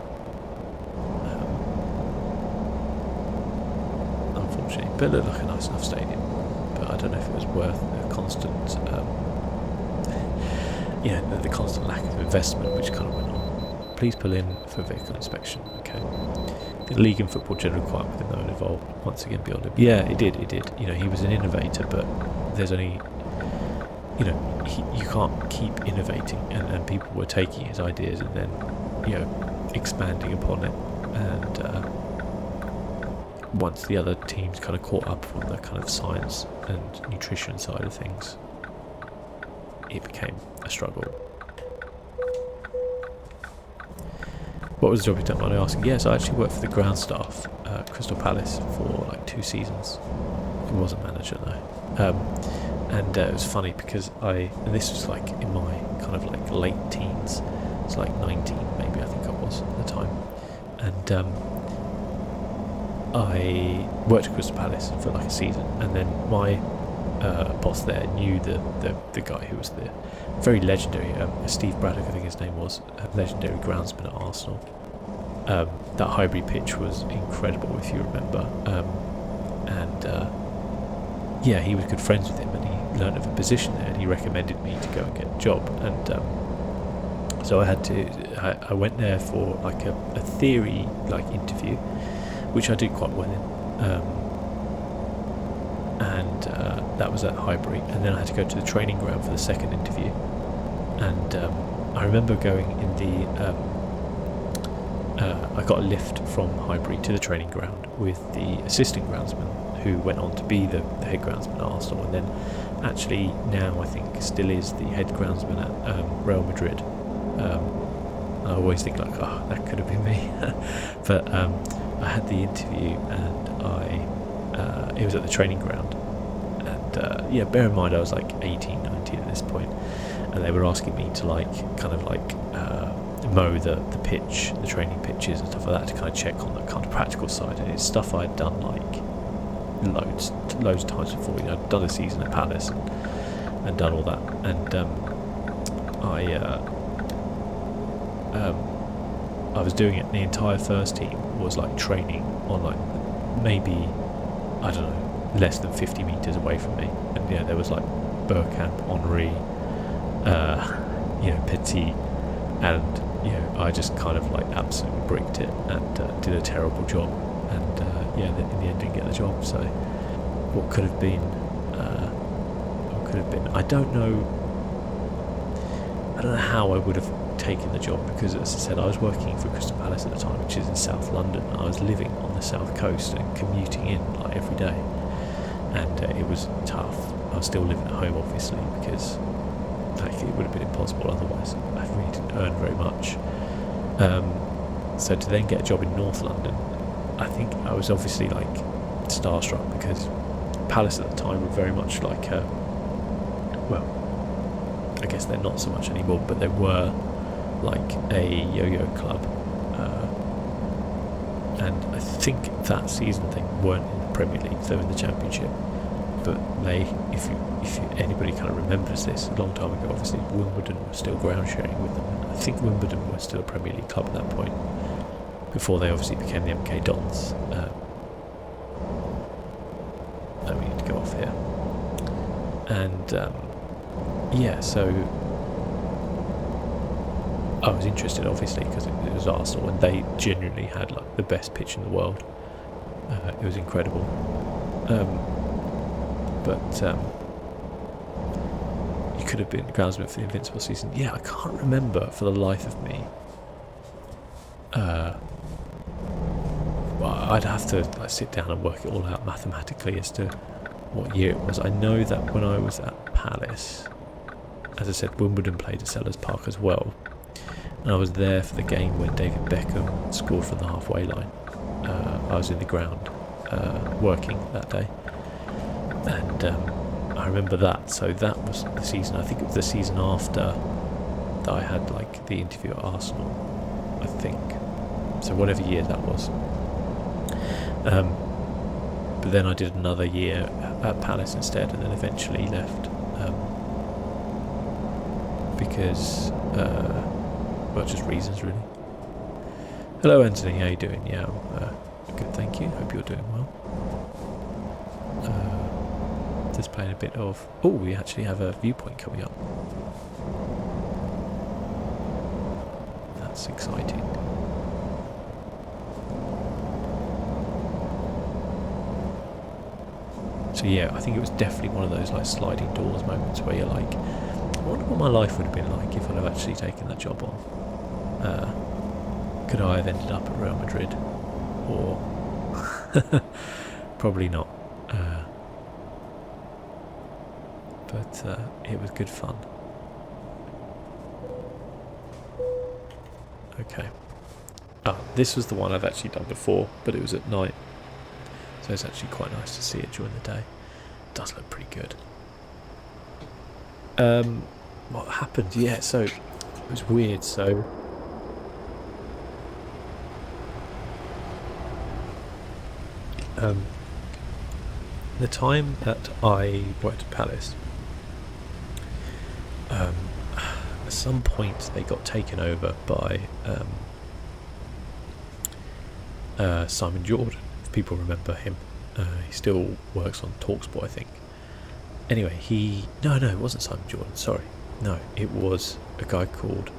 Unfortunately, but it looked like a nice enough stadium. But I don't know if it was worth the constant, the constant lack of investment which kind of went on. Please pull in for vehicle inspection. Okay. The league and football generally quite within their own involved. Once again, beyond him. Yeah, it did. You know, he was an innovator, but there's only, you can't keep innovating, and people were taking his ideas and then, expanding upon it, and once the other teams kind of caught up on the kind of science and nutrition side of things, it became a struggle. What was the job you done? I asked. Yes, I actually worked for the ground staff at Crystal Palace for like 2 seasons. I wasn't manager though. And it was funny because this was like in my kind of like late teens. It's like 19 maybe, I think I was at the time. And I worked at Crystal Palace for like a season, and then my boss there knew the guy who was the very legendary Steve Braddock, I think his name was, legendary groundsman at Arsenal. That Highbury pitch was incredible, if you remember, yeah, he was good friends with him, and he learned of a position there, and he recommended me to go and get a job. And so I went there for like a theory like interview, which I did quite well in, and that was at Highbury, and then I had to go to the training ground for the second interview. And I remember going in I got a lift from Highbury to the training ground with the assistant groundsman, who went on to be the head groundsman at Arsenal, and then actually now I think still is the head groundsman at Real Madrid. I always think like, oh, that could have been me. But I had the interview, and it was at the training ground, and yeah, bear in mind I was like 18, 19 at this point, and they were asking me to like kind of like mow the pitch, the training pitches and stuff like that, to kind of check on the kind of practical side. And it's stuff I'd done like loads of times before. I'd done a season at Palace and done all that, and I was doing it. The entire first team was like training on like maybe, I don't know, less than 50 meters away from me, and yeah, there was like Bergkamp, Henry, Petit, and I just kind of like absolutely bricked it and did a terrible job, and yeah, in the end didn't get the job. So what could have been, I don't know how I would have taken the job, because as I said, I was working for Crystal Palace at the time, which is in South London. I was living on the south coast and commuting in like every day, and it was tough. I was still living at home, obviously, because like it would have been impossible otherwise. I really didn't earn very much. So to then get a job in North London, I think I was obviously like starstruck, because Palace at the time were very much like well, I guess they're not so much anymore, but they were like a yo-yo club, and I think that season they weren't in the Premier League, they were in the Championship, but if anybody kind of remembers this, a long time ago, obviously Wimbledon was still ground sharing with them. I think Wimbledon was still a Premier League club at that point, before they obviously became the MK Dons. We need to go off here. And yeah, so I was interested, obviously, because it was Arsenal, and they genuinely had like the best pitch in the world. It was incredible. But you could have been groundsman for the Invincible season. Yeah, I can't remember for the life of me. Well, I'd have to like sit down and work it all out mathematically as to what year it was. I know that when I was at Palace, as I said, Wimbledon played at Sellers Park as well, and I was there for the game when David Beckham scored from the halfway line. I was in the ground working that day, and I remember that. So that was the season. I think it was the season after that I had like the interview at Arsenal, I think. So whatever year that was. But then I did another year at Palace instead, and then eventually left because well, just reasons really. Hello Anthony, how you doing? Yeah, good, thank you. Hope you're doing well. Just playing a bit of... Oh, we actually have a viewpoint coming up. That's exciting. So yeah, I think it was definitely one of those like sliding doors moments where you're like, I wonder what my life would have been like if I'd have actually taken that job on. Could I have ended up at Real Madrid? Or probably not. But it was good fun. Okay. This was the one I've actually done before, but it was at night. So it's actually quite nice to see it during the day. It does look pretty good. What happened? Yeah, so it was weird. So the time that I worked at Palace, at some point they got taken over by Simon Jordan. If people remember him, he still works on TalkSport, I think. Anyway, no, it wasn't Simon Jordan. Sorry, no, it was a guy called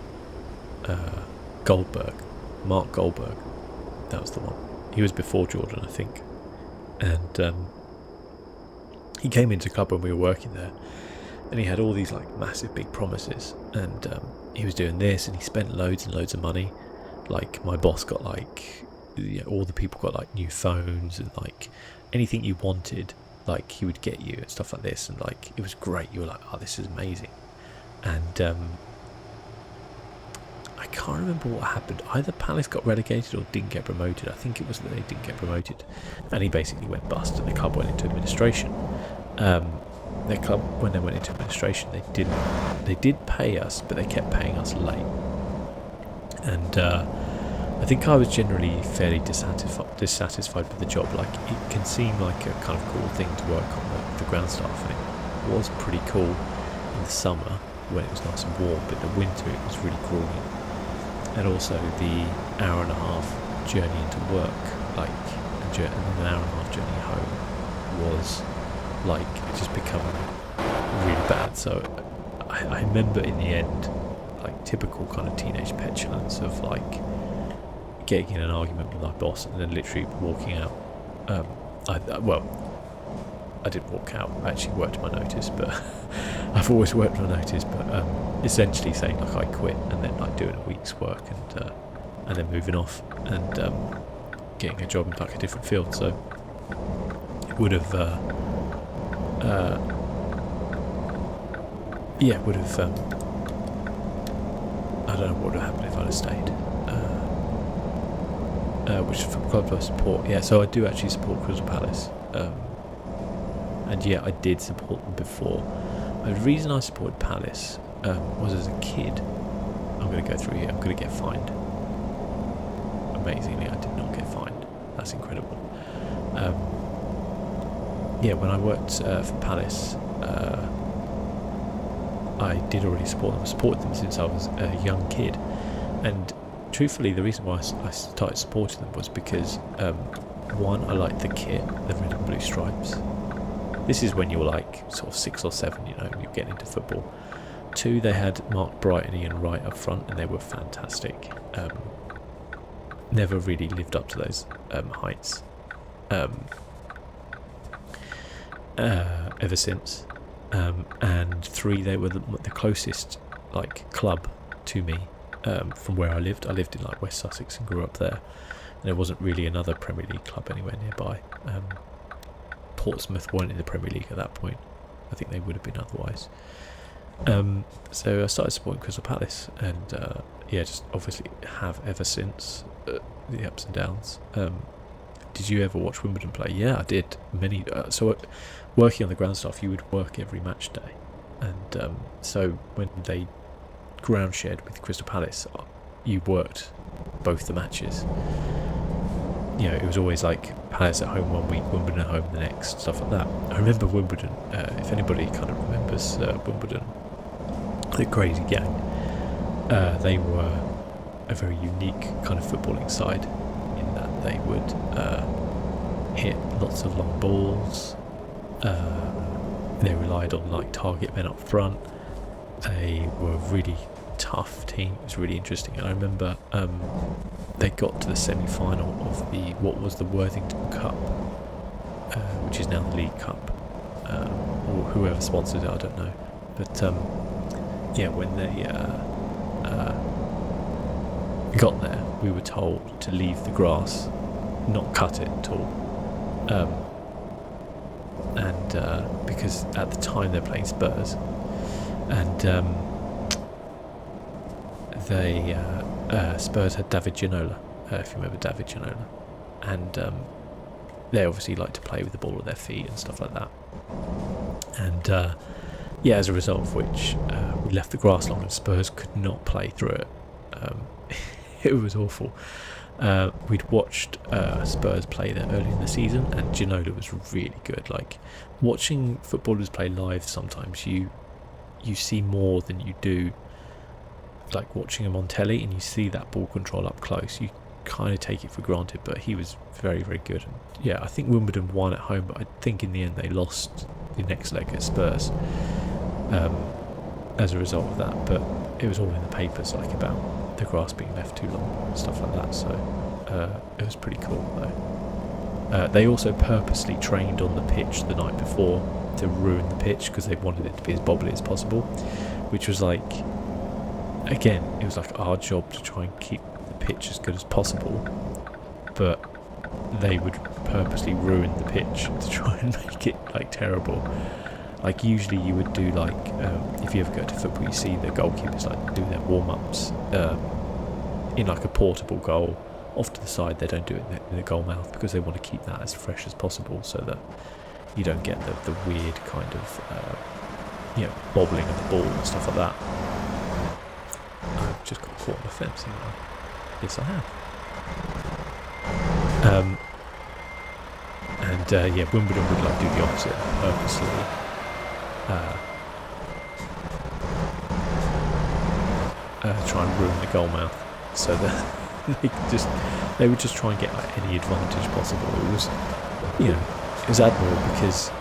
Goldberg, Mark Goldberg. That was the one. He was before Jordan, I think, and he came into the club when we were working there, and he had all these like massive big promises, and he was doing this, and he spent loads and loads of money. Like my boss got like, all the people got like new phones and like anything you wanted, like he would get you and stuff like this, and like it was great. You were like, oh, this is amazing. And I can't remember what happened. Either Palace got relegated or didn't get promoted. I think it was that they didn't get promoted, and he basically went bust, and the club went into administration. Their club, when they went into administration, they did pay us, but they kept paying us late. And I think I was generally fairly dissatisfied with the job. Like, it can seem like a kind of cool thing to work on the ground staff, and it was pretty cool in the summer when it was nice and warm, but in the winter it was really grueling. And also the hour and a half journey into work, like, and then an hour and a half journey home was like just becoming really bad. So I remember in the end, like typical kind of teenage petulance of like getting in an argument with my boss and then literally walking out. I didn't walk out, I actually worked my notice, but I've always worked my notice, but essentially saying like I quit, and then like doing a week's work, and then moving off and getting a job in like a different field. So it would have I don't know what would have happened if I'd have stayed. Which from club I support, yeah. So I do actually support Crystal Palace, and yeah, I did support them before. The reason I supported Palace was as a kid. I'm going to go through here. I'm going to get fined. Amazingly, I did not get fined. That's incredible. yeah, when I worked for Palace, I did already support them. I supported them since I was a young kid, and truthfully, the reason why I started supporting them was because one, I liked the kit, the red and blue stripes. This is when you're like sort of 6 or 7, you know, you're getting into football. 2, they had Mark Bright and Ian Wright up front, and they were fantastic. Never really lived up to those heights ever since. And 3, they were the closest like club to me from where I lived. I lived in like West Sussex and grew up there, and there wasn't really another Premier League club anywhere nearby. Portsmouth weren't in the Premier League at that point. I think they would have been otherwise. So I started supporting Crystal Palace, and yeah, just obviously have ever since. The ups and downs. Did you ever watch Wimbledon play? Yeah, I did. Many. So working on the ground staff, you would work every match day, and so when they ground shared with Crystal Palace, you worked both the matches. You know, it was always like Palace at home one week, Wimbledon at home the next, stuff like that. I remember Wimbledon. If anybody kind of remembers Wimbledon, the crazy gang. They were a very unique kind of footballing side in that they would hit lots of long balls. They relied on like target men up front. They were a really tough team. It was really interesting, and I remember they got to the semi-final of what was the Worthington Cup, which is now the League Cup, or whoever sponsored it, I don't know. But yeah, when they got there, we were told to leave the grass, not cut it at all, and because at the time they're playing Spurs, and they Spurs had David Ginola, if you remember David Ginola, and they obviously like to play with the ball at their feet and stuff like that, and yeah, as a result of which we left the grass long and Spurs could not play through it. It was awful. We'd watched Spurs play there early in the season, and Ginola was really good. Like, watching footballers play live, sometimes you see more than you do like watching him on telly, and you see that ball control up close. You kind of take it for granted, but he was very, very good. And yeah, I think Wimbledon won at home, but I think in the end they lost the next leg at Spurs as a result of that. But it was all in the papers, like about the grass being left too long and stuff like that, so it was pretty cool though. They also purposely trained on the pitch the night before to ruin the pitch because they wanted it to be as bobbly as possible, which was like, again, it was like our job to try and keep the pitch as good as possible, but they would purposely ruin the pitch to try and make it like terrible. Like, usually you would do like, if you ever go to football, you see the goalkeepers like do their warm-ups in like a portable goal off to the side. They don't do it in the goal mouth because they want to keep that as fresh as possible, so that you don't get the weird kind of bobbling of the ball and stuff like that. I've just got caught on the fence here. Yes, I have. And yeah, Wimbledon would like do the opposite purposely. Try and ruin the goal mouth, so that they would just try and get like any advantage possible. It was, it was admirable, because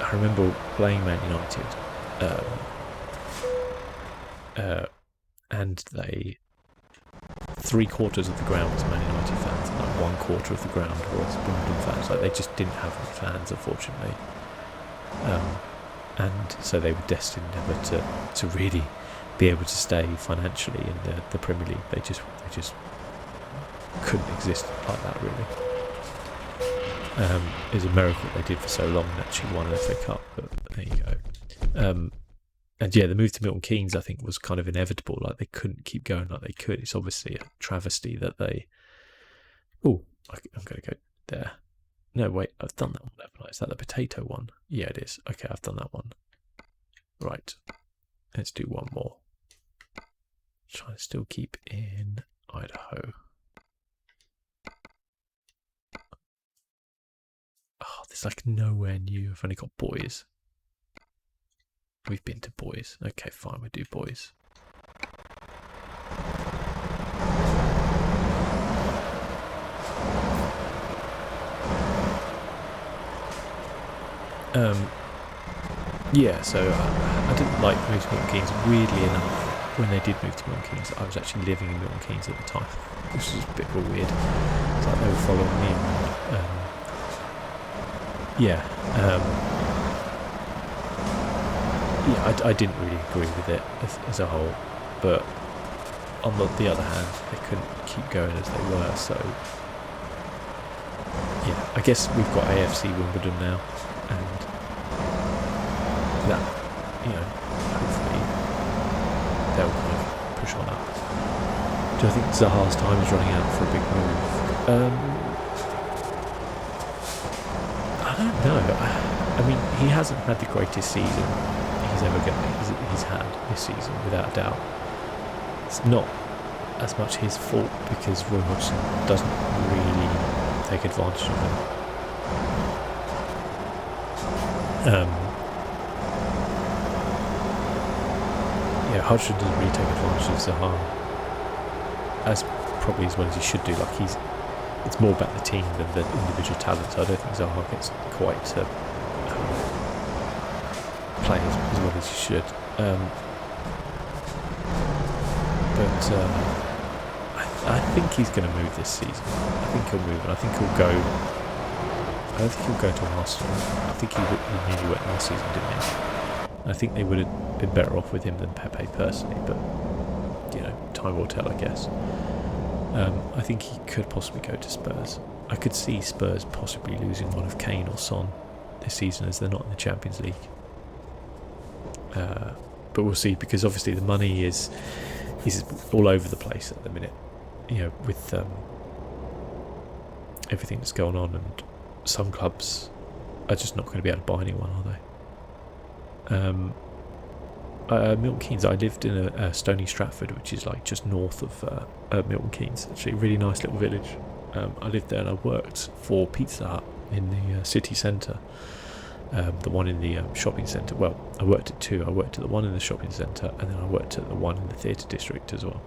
I remember playing Man United, and they 3/4 of the ground was Man United fans, and like 1/4 of the ground was Wimbledon fans. Like, they just didn't have any fans, unfortunately. And so they were destined never to really be able to stay financially in the Premier League. They just couldn't exist like that, really. It was a miracle they did for so long and actually won an FA Cup, but there you go. And yeah, the move to Milton Keynes, I think, was kind of inevitable. Like, they couldn't keep going like they could. It's obviously a travesty that they... Oh, I'm going to go there. No, wait, I've done that one, haven't I? Is that the potato one? Yeah, it is. Okay, I've done that one. Right. Let's do one more. Try to still keep in Idaho. Oh, there's like nowhere new. I've only got boys. We've been to boys. Okay, fine, we do boys. Yeah, so I didn't like moving to Milton Keynes. Weirdly enough, when they did move to Milton Keynes, I was actually living in Milton Keynes at the time, which was a bit of a weird. It's like they were following me around. I didn't really agree with it as a whole, but on the other hand, they couldn't keep going as they were, so yeah, I guess we've got AFC Wimbledon now, and that, hopefully they'll kind of push on up. Do I think Zaha's time is running out for a big move? I don't know. I mean, he hasn't had the greatest season he's had this season, without a doubt. It's not as much his fault because Roy Hodgson doesn't really take advantage of him. Hodgson doesn't really take advantage of Zaha as probably as well as he should do. Like it's more about the team than the individual talent. So I don't think Zaha gets quite to play as well as he should. I think he's going to move this season. I think he'll move, and I think he'll go. I don't think he'll go to Arsenal. I think he nearly went last season, didn't he? I think they would have been better off with him than Pepe personally, but time will tell, I guess. I think he could possibly go to Spurs. I could see Spurs possibly losing one of Kane or Son this season, as they're not in the Champions League. But we'll see, because obviously the money is all over the place at the minute. With everything that's going on, and some clubs are just not going to be able to buy anyone, are they? Milton Keynes, I lived in Stony Stratford, which is like just north of Milton Keynes. Actually, a really nice little village. I lived there and I worked for Pizza Hut in the city centre. The one in the shopping centre. Well, I worked at two. I worked at the one in the shopping centre, and then I worked at the one in the theatre district as well.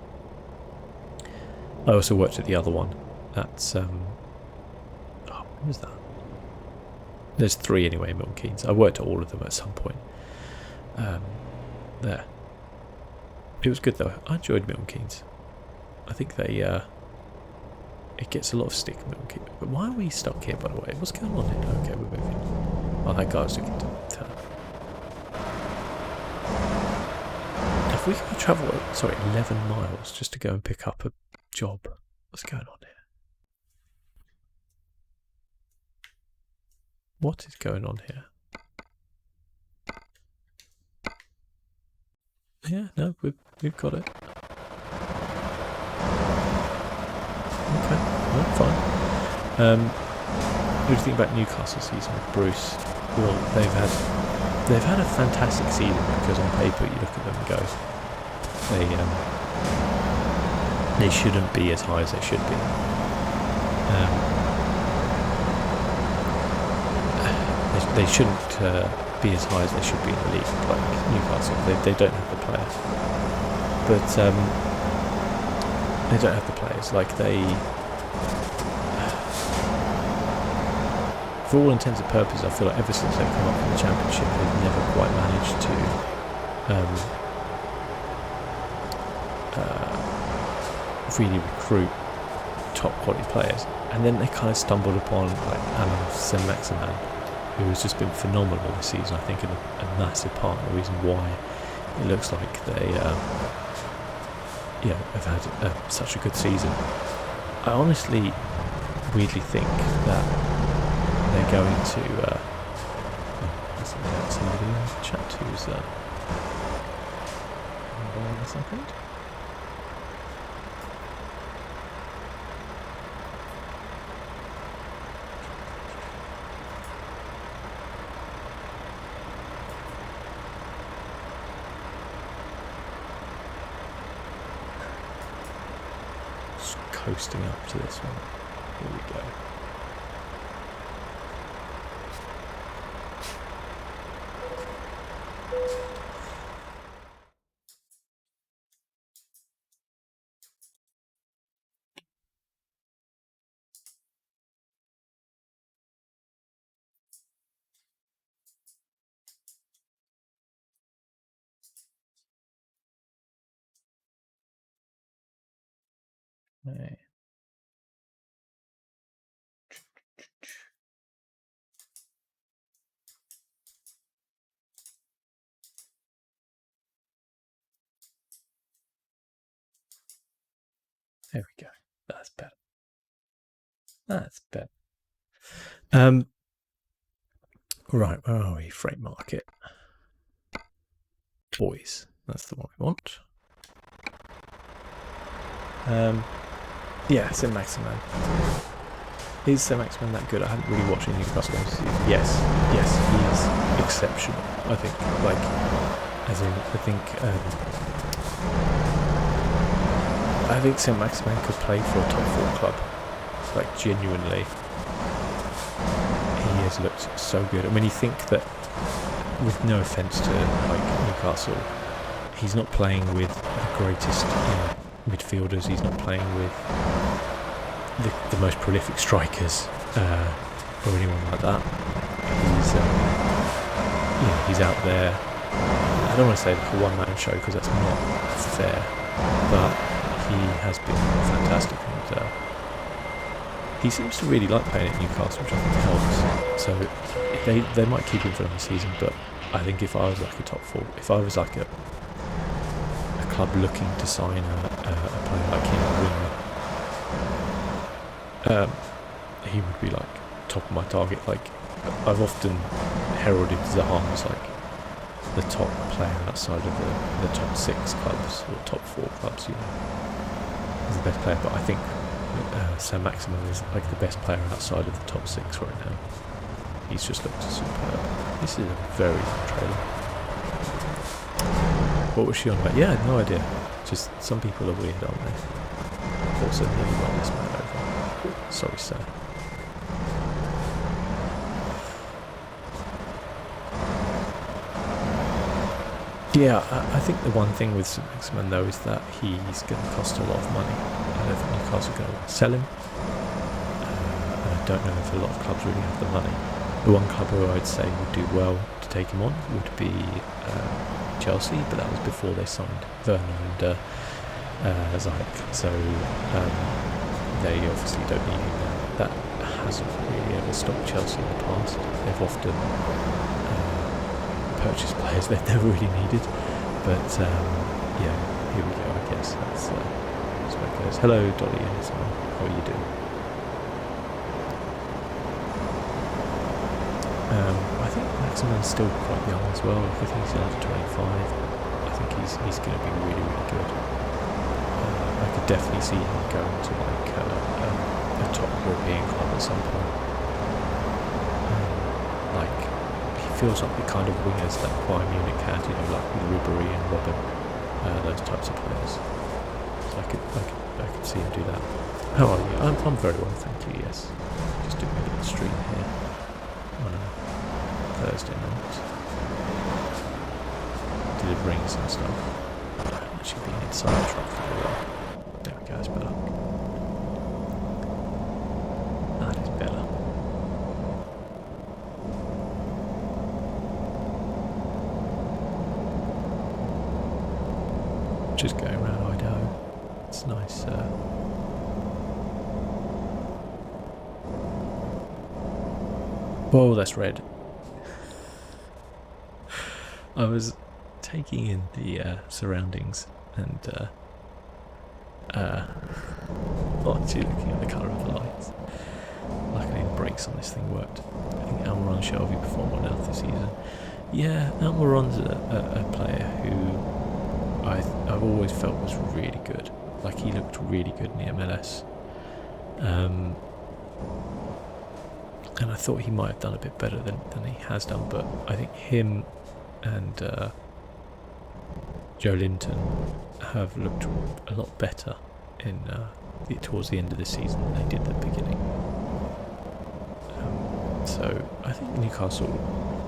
I also worked at the other one. That's what was that? There's three anyway in Milton Keynes. I worked at all of them at some point. There. It was good though. I enjoyed Milton Keynes. I think they it gets a lot of stick, Milton Keynes. But why are we stuck here, by the way? What's going on here? Okay, we're moving. Oh, that guy's looking to turn. If we could travel 11 miles just to go and pick up a job. What's going on here? What is going on here? Yeah, no, we've got it. Okay, well, fine. What do you think about Newcastle season with Bruce? Well, they've had a fantastic season, because on paper you look at them and go, they shouldn't be as high as they should be. They shouldn't be as high as they should be in the league, like Newcastle. They don't have the players, but they don't have the players. Like for all intents and purposes, I feel like ever since they've come up from the Championship, they've never quite managed to really recruit top quality players. And then they kind of stumbled upon like Alan Saint-Maximin, who has just been phenomenal this season. I think a massive part of the reason why it looks like they have had such a good season. I honestly weirdly think that they're going to somebody in the chat who's hold on a second. Coasting up to this one. Here we go. Right. There we go. That's better. That's better. Right, where are we? Freight market. Boys. That's the one we want. Yeah, St. Maximin. Is St. Maximin that good? I haven't really watched any Newcastle games. Yes, he is exceptional. I think, like, as in, I think St. Maximin could play for a top 4 club. Like, genuinely. He has looked so good. And when you think that, with no offence to, like, Newcastle, he's not playing with the greatest, midfielders. He's not playing with the most prolific strikers or anyone like that. He's out there. I don't want to say like a one-man show because that's not fair, but he has been fantastic, and he seems to really like playing at Newcastle, which I think helps. So they might keep him for another season, but I think if I was like a top 4, if I was like a club looking to sign a player like him, he would be like top of my target. Like, I've often heralded Zaha as like the top player outside of the top 6 clubs or top 4 clubs, he's the best player, but I think St. Maximin is like the best player outside of the top 6 right now. He's just looked superb. This is a very long trailer. What was she on about? Yeah, I had no idea. Just some people are weird, aren't they? Also nearly run this man over. Sorry, sir. Yeah, I think the one thing with St. Maximin though is that he's going to cost a lot of money. I don't think Newcastle are going to sell him. And I don't know if a lot of clubs really have the money. The one club who I'd say would do well to take him on would be Chelsea, but that was before they signed Werner and Ziyech. So they obviously don't need him now. That hasn't really ever stopped Chelsea in the past. They've often purchased players they've never really needed. But yeah, here we go, I guess. That's how it goes. Hello, Dolly and Ismail. How are you doing? I think Maximin's still quite young as well. I think he's under 25. I think he's going to be really, really good. I could definitely see him going to like a top European club at some point. Like, he feels like the kind of wingers that Bayern Munich had, like with Ribery and Robben, those types of players. So I could see him do that. How are you? I'm very well, thank you. Yes, just doing a little stream here on a Thursday night, delivering some stuff. I haven't actually been inside the truck for a while. There we go, it's better. That is better. Just going around Idaho. It's nice. Whoa, that's red. I was taking in the surroundings and actually looking at the colour of the lights. Luckily the brakes on this thing worked. I think Almiron Shelby performed well enough this season. Yeah, Almiron's a player who I've always felt was really good. Like, he looked really good in the MLS. And I thought he might have done a bit better than he has done, but I think him and Joe Linton have looked a lot better in towards the end of the season than they did at the beginning. So I think Newcastle,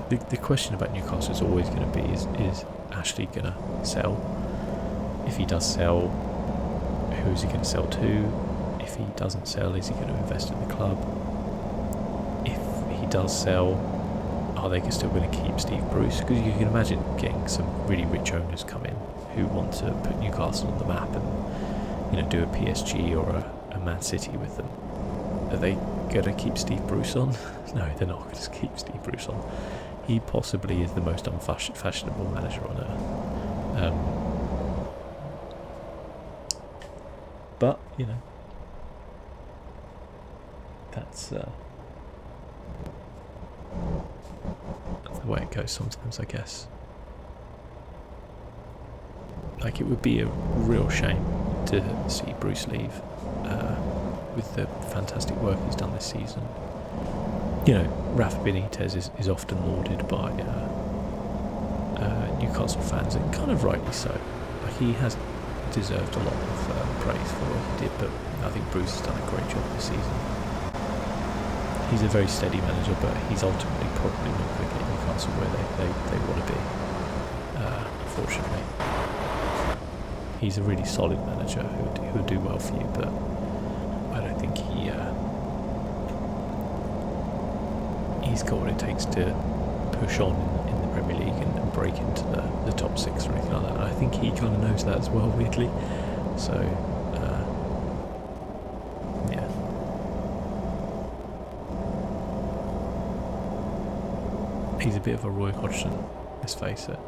the question about Newcastle is always going to be, is Ashley going to sell? If he does sell, who is he going to sell to? If he doesn't sell, is he going to invest in the club? If he does sell, are they still going to keep Steve Bruce? Because you can imagine getting some really rich owners come in who want to put Newcastle on the map and do a PSG or a Man City with them. Are they going to keep Steve Bruce on? No, they're not going to keep Steve Bruce on. He possibly is the most unfashionable manager on earth. But, that's the way it goes sometimes, I guess. Like, it would be a real shame to see Bruce leave with the fantastic work he's done this season. Rafa Benitez is often lauded by Newcastle fans, and kind of rightly so. Like, he has deserved a lot of praise for what he did, but I think Bruce has done a great job this season. He's a very steady manager, but he's ultimately probably not going to get Newcastle where they want to be, unfortunately. He's a really solid manager who would do well for you, but I don't think he's got what it takes to push on in the Premier League and break into the top six or anything like that. And I think he kind of knows that as well, weirdly. So, yeah. He's a bit of a Roy Hodgson, let's face it.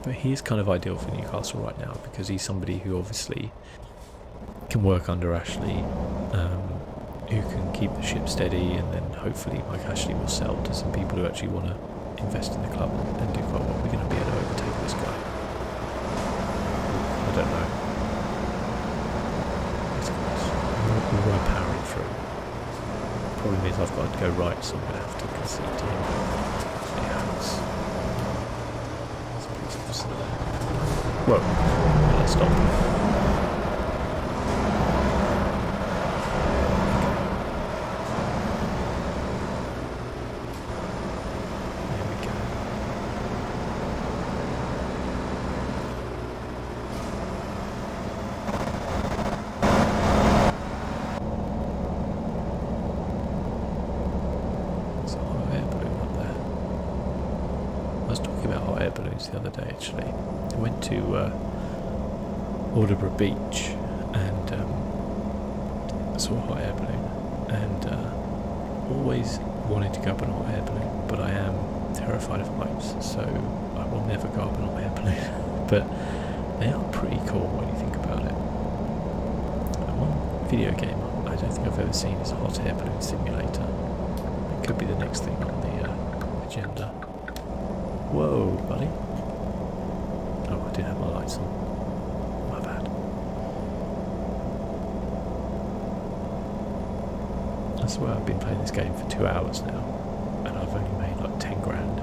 But he is kind of ideal for Newcastle right now, because he's somebody who obviously can work under Ashley, who can keep the ship steady, and then hopefully Mike Ashley will sell to some people who actually want to invest in the club and do quite well. We're going to be able to overtake this guy. I don't know. We're going to power it through. Problem is I've got to go right, so I'm going to have to concede to him. Yeah, whoa, let's stop. The other day, actually, I went to Aldeburgh Beach and saw a hot air balloon, and always wanted to go up on a hot air balloon, but I am terrified of heights, so I will never go up on a hot air balloon. But they are pretty cool when you think about it. One video game I don't think I've ever seen is a hot air balloon simulator. It could be the next thing on the agenda. Whoa, buddy. Oh, I didn't have my lights on. My bad. I swear I've been playing this game for 2 hours now, and I've only made like 10 grand.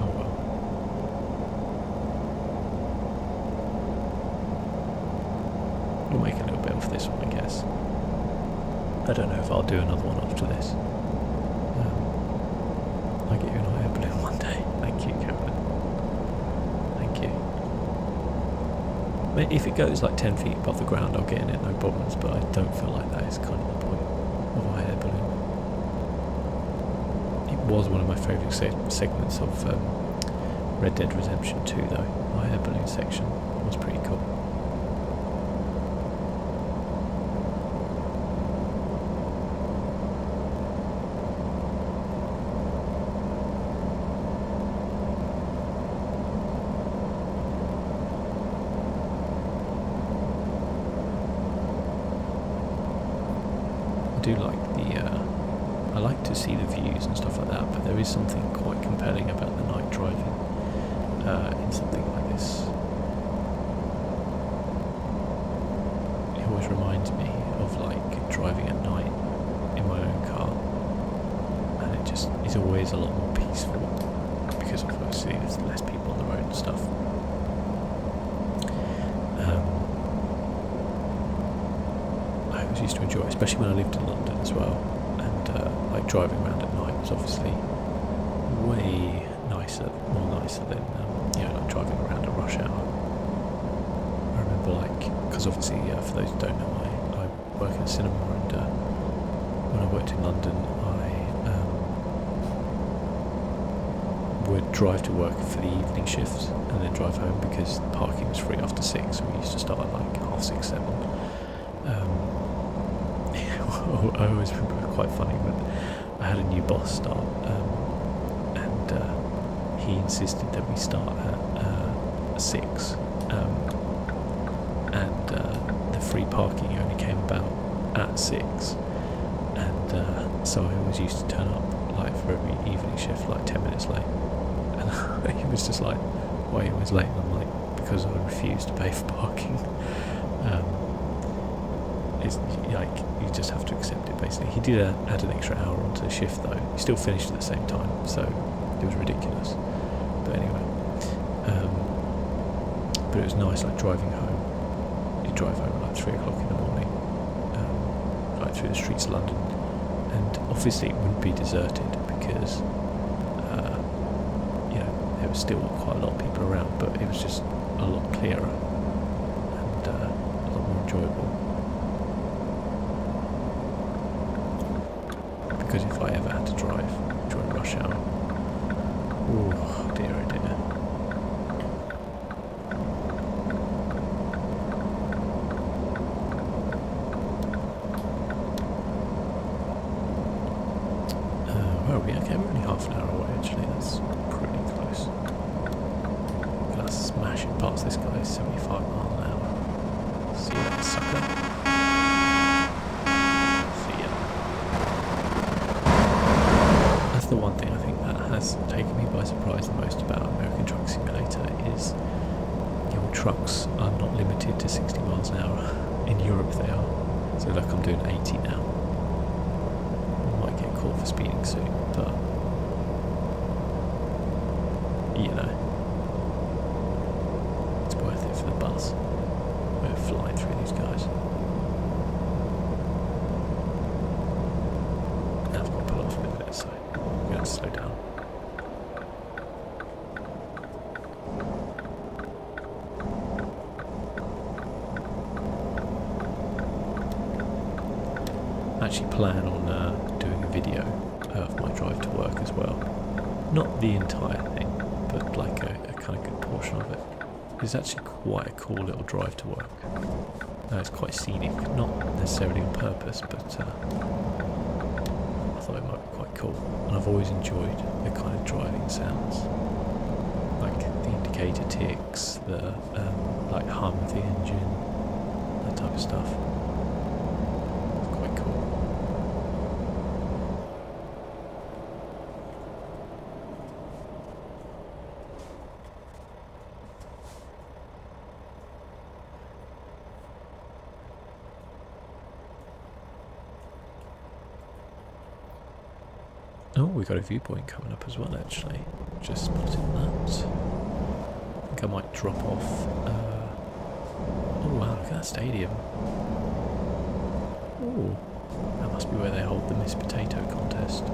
Oh well. We'll make a little bit of this one, I guess. I don't know if I'll do another one after this. I'll get you an hot air balloon one day. Thank you, Kevin. Thank you. I mean, if it goes like 10 feet above the ground, I'll get in it, no problems, but I don't feel like that is kind of the point of a hot air balloon. It was one of my favourite segments of Red Dead Redemption 2, though. The hot air balloon section was pretty cool. I like to see the views and stuff like that, but there is something quite compelling about the night driving in something like this. It always reminds me of like driving at night in my own car, and it just is always a lot more peaceful because obviously there's less people on the road and stuff. I always used to enjoy it, especially when I lived in London as well, and like driving around at night was obviously way more nicer than like driving around at rush hour. I remember because obviously for those who don't know, I work in a cinema, and when I worked in London, I would drive to work for the evening shifts and then drive home because parking was free after 6. So we used to start at like 6:30, 7. I always remember quite funny when I had a new boss start, and he insisted that we start at 6, and the free parking only came about at 6, and so I always used to turn up like for every evening shift like 10 minutes late, and he was just like, "Why are you always late?" And I'm like, "Because I refuse to pay for parking." It's like you just have to accept it basically. He did add an extra hour onto the shift though. He still finished at the same time, so it was ridiculous. But anyway, but it was nice like driving home. You drive home at like 3 o'clock in the morning, like through the streets of London, and obviously it wouldn't be deserted because there was still quite a lot of people around, but it was just a lot clearer and a lot more enjoyable. Because if I ever had to drive during rush hour, oh dear, oh dear. Where are we? Okay, we're only half an hour away actually, that's pretty close. I'm gonna smash it past this guy, 75 miles an hour. See that sucker? The one thing I think that has taken me by surprise the most about American Truck Simulator is your trucks are not limited to 60 miles an hour. In Europe they are. So like I'm doing 80 now. I might get caught for speeding soon, but it's worth it for the buzz. We're flying through these guys. Now I've got to pull off a bit, so I'm going to slow down. I actually plan on doing a video of my drive to work as well. Not the entire thing, but like a kind of good portion of it. It's actually quite a cool little drive to work. It's quite scenic, not necessarily on purpose, but I thought it might be quite cool. And I've always enjoyed the kind of driving sounds, like the indicator ticks, the like hum of the engine, that type of stuff. It's quite cool. Oh, we got a viewpoint coming up as well, actually. Just spotted that. I think I might drop off. Oh wow, look at that stadium. Oh, that must be where they hold the Miss Potato contest.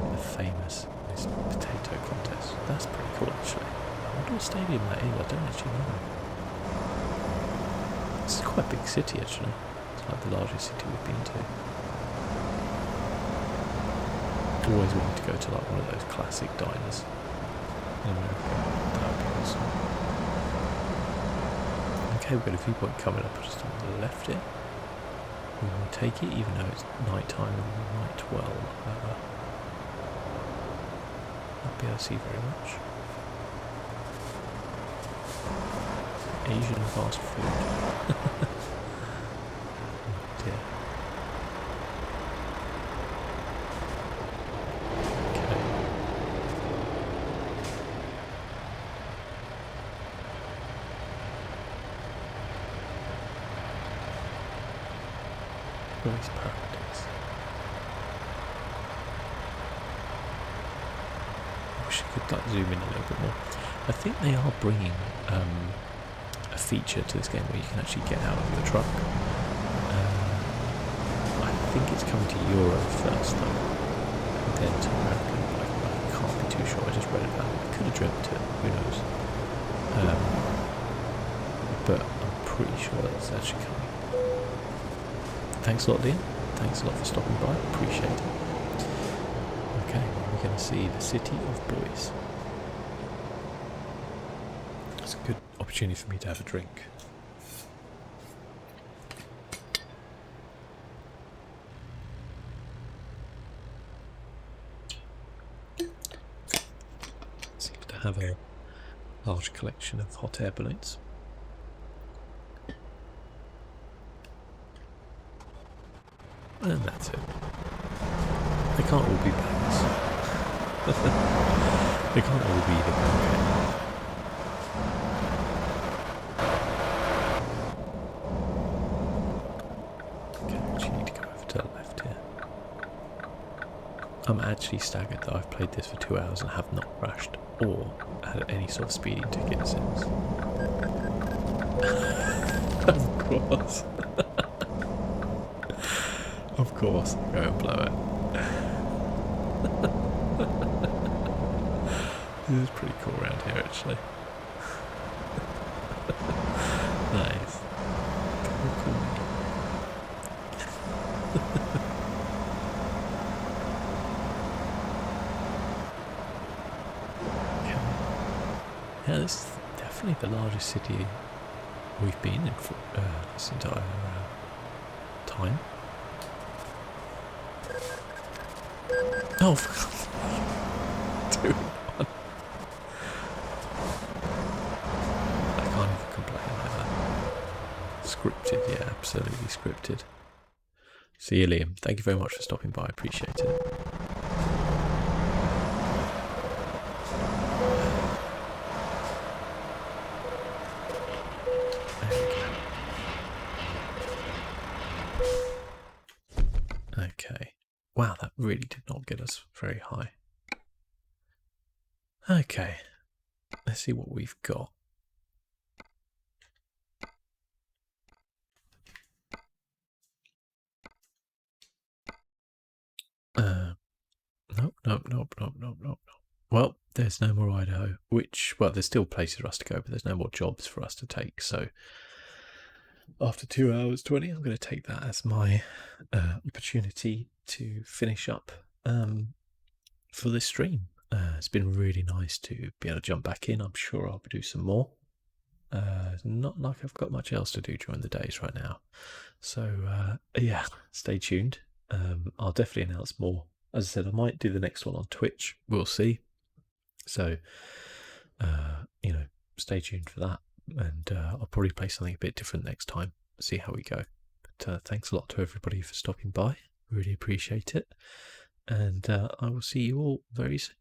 The famous Miss Potato contest. That's pretty cool, actually. I wonder what stadium that is. I don't actually know. It's quite a big city, actually. It's like the largest city we've been to. Always wanted to go to like one of those classic diners in America. That would be awesome. Okay, we've got a viewpoint coming up just on the left here. We will take it even though it's night time and we might well not be able to see very much. Asian fast food. Oh dear. Race Paradise. I wish I could like zoom in a little bit more. I think they are bringing a feature to this game where you can actually get out of your truck. I think it's coming to Europe first though, and then to America. I can't be too sure, I just read about it. I could have dreamt it, who knows. But I'm pretty sure that's actually coming. Thanks a lot, Liam. Thanks a lot for stopping by. Appreciate it. Okay, we we're going to see the City of Boys. It's a good opportunity for me to have a drink. Seems to have a large collection of hot air balloons. And that's it. They can't all be bags. They can't all be the bag. Okay, we actually need to go over to the left here. I'm actually staggered that I've played this for 2 hours and have not crashed or had any sort of speeding ticket since. Of course. Of course, go and blow it. This is pretty cool around here, actually. Nice. Cool. Yeah, this is definitely the largest city we've been in for this entire time. Oh, dude, I can't even complain either. Scripted, yeah, absolutely scripted. See you, Liam. Thank you very much for stopping by. I appreciate it. Okay. Wow, that really did not get us very high. Okay. Let's see what we've got. Nope. Well, there's no more Idaho, well, there's still places for us to go, but there's no more jobs for us to take. So after 2 hours 20, I'm going to take that as my opportunity to finish up for this stream. It's been really nice to be able to jump back in. I'm sure I'll do some more. Not like I've got much else to do during the days right now. So yeah, stay tuned. I'll definitely announce more. As I said, I might do the next one on Twitch. We'll see. So, you know, stay tuned for that. And I'll probably play something a bit different next time. See how we go. But thanks a lot to everybody for stopping by. Really appreciate it. And I will see you all very soon.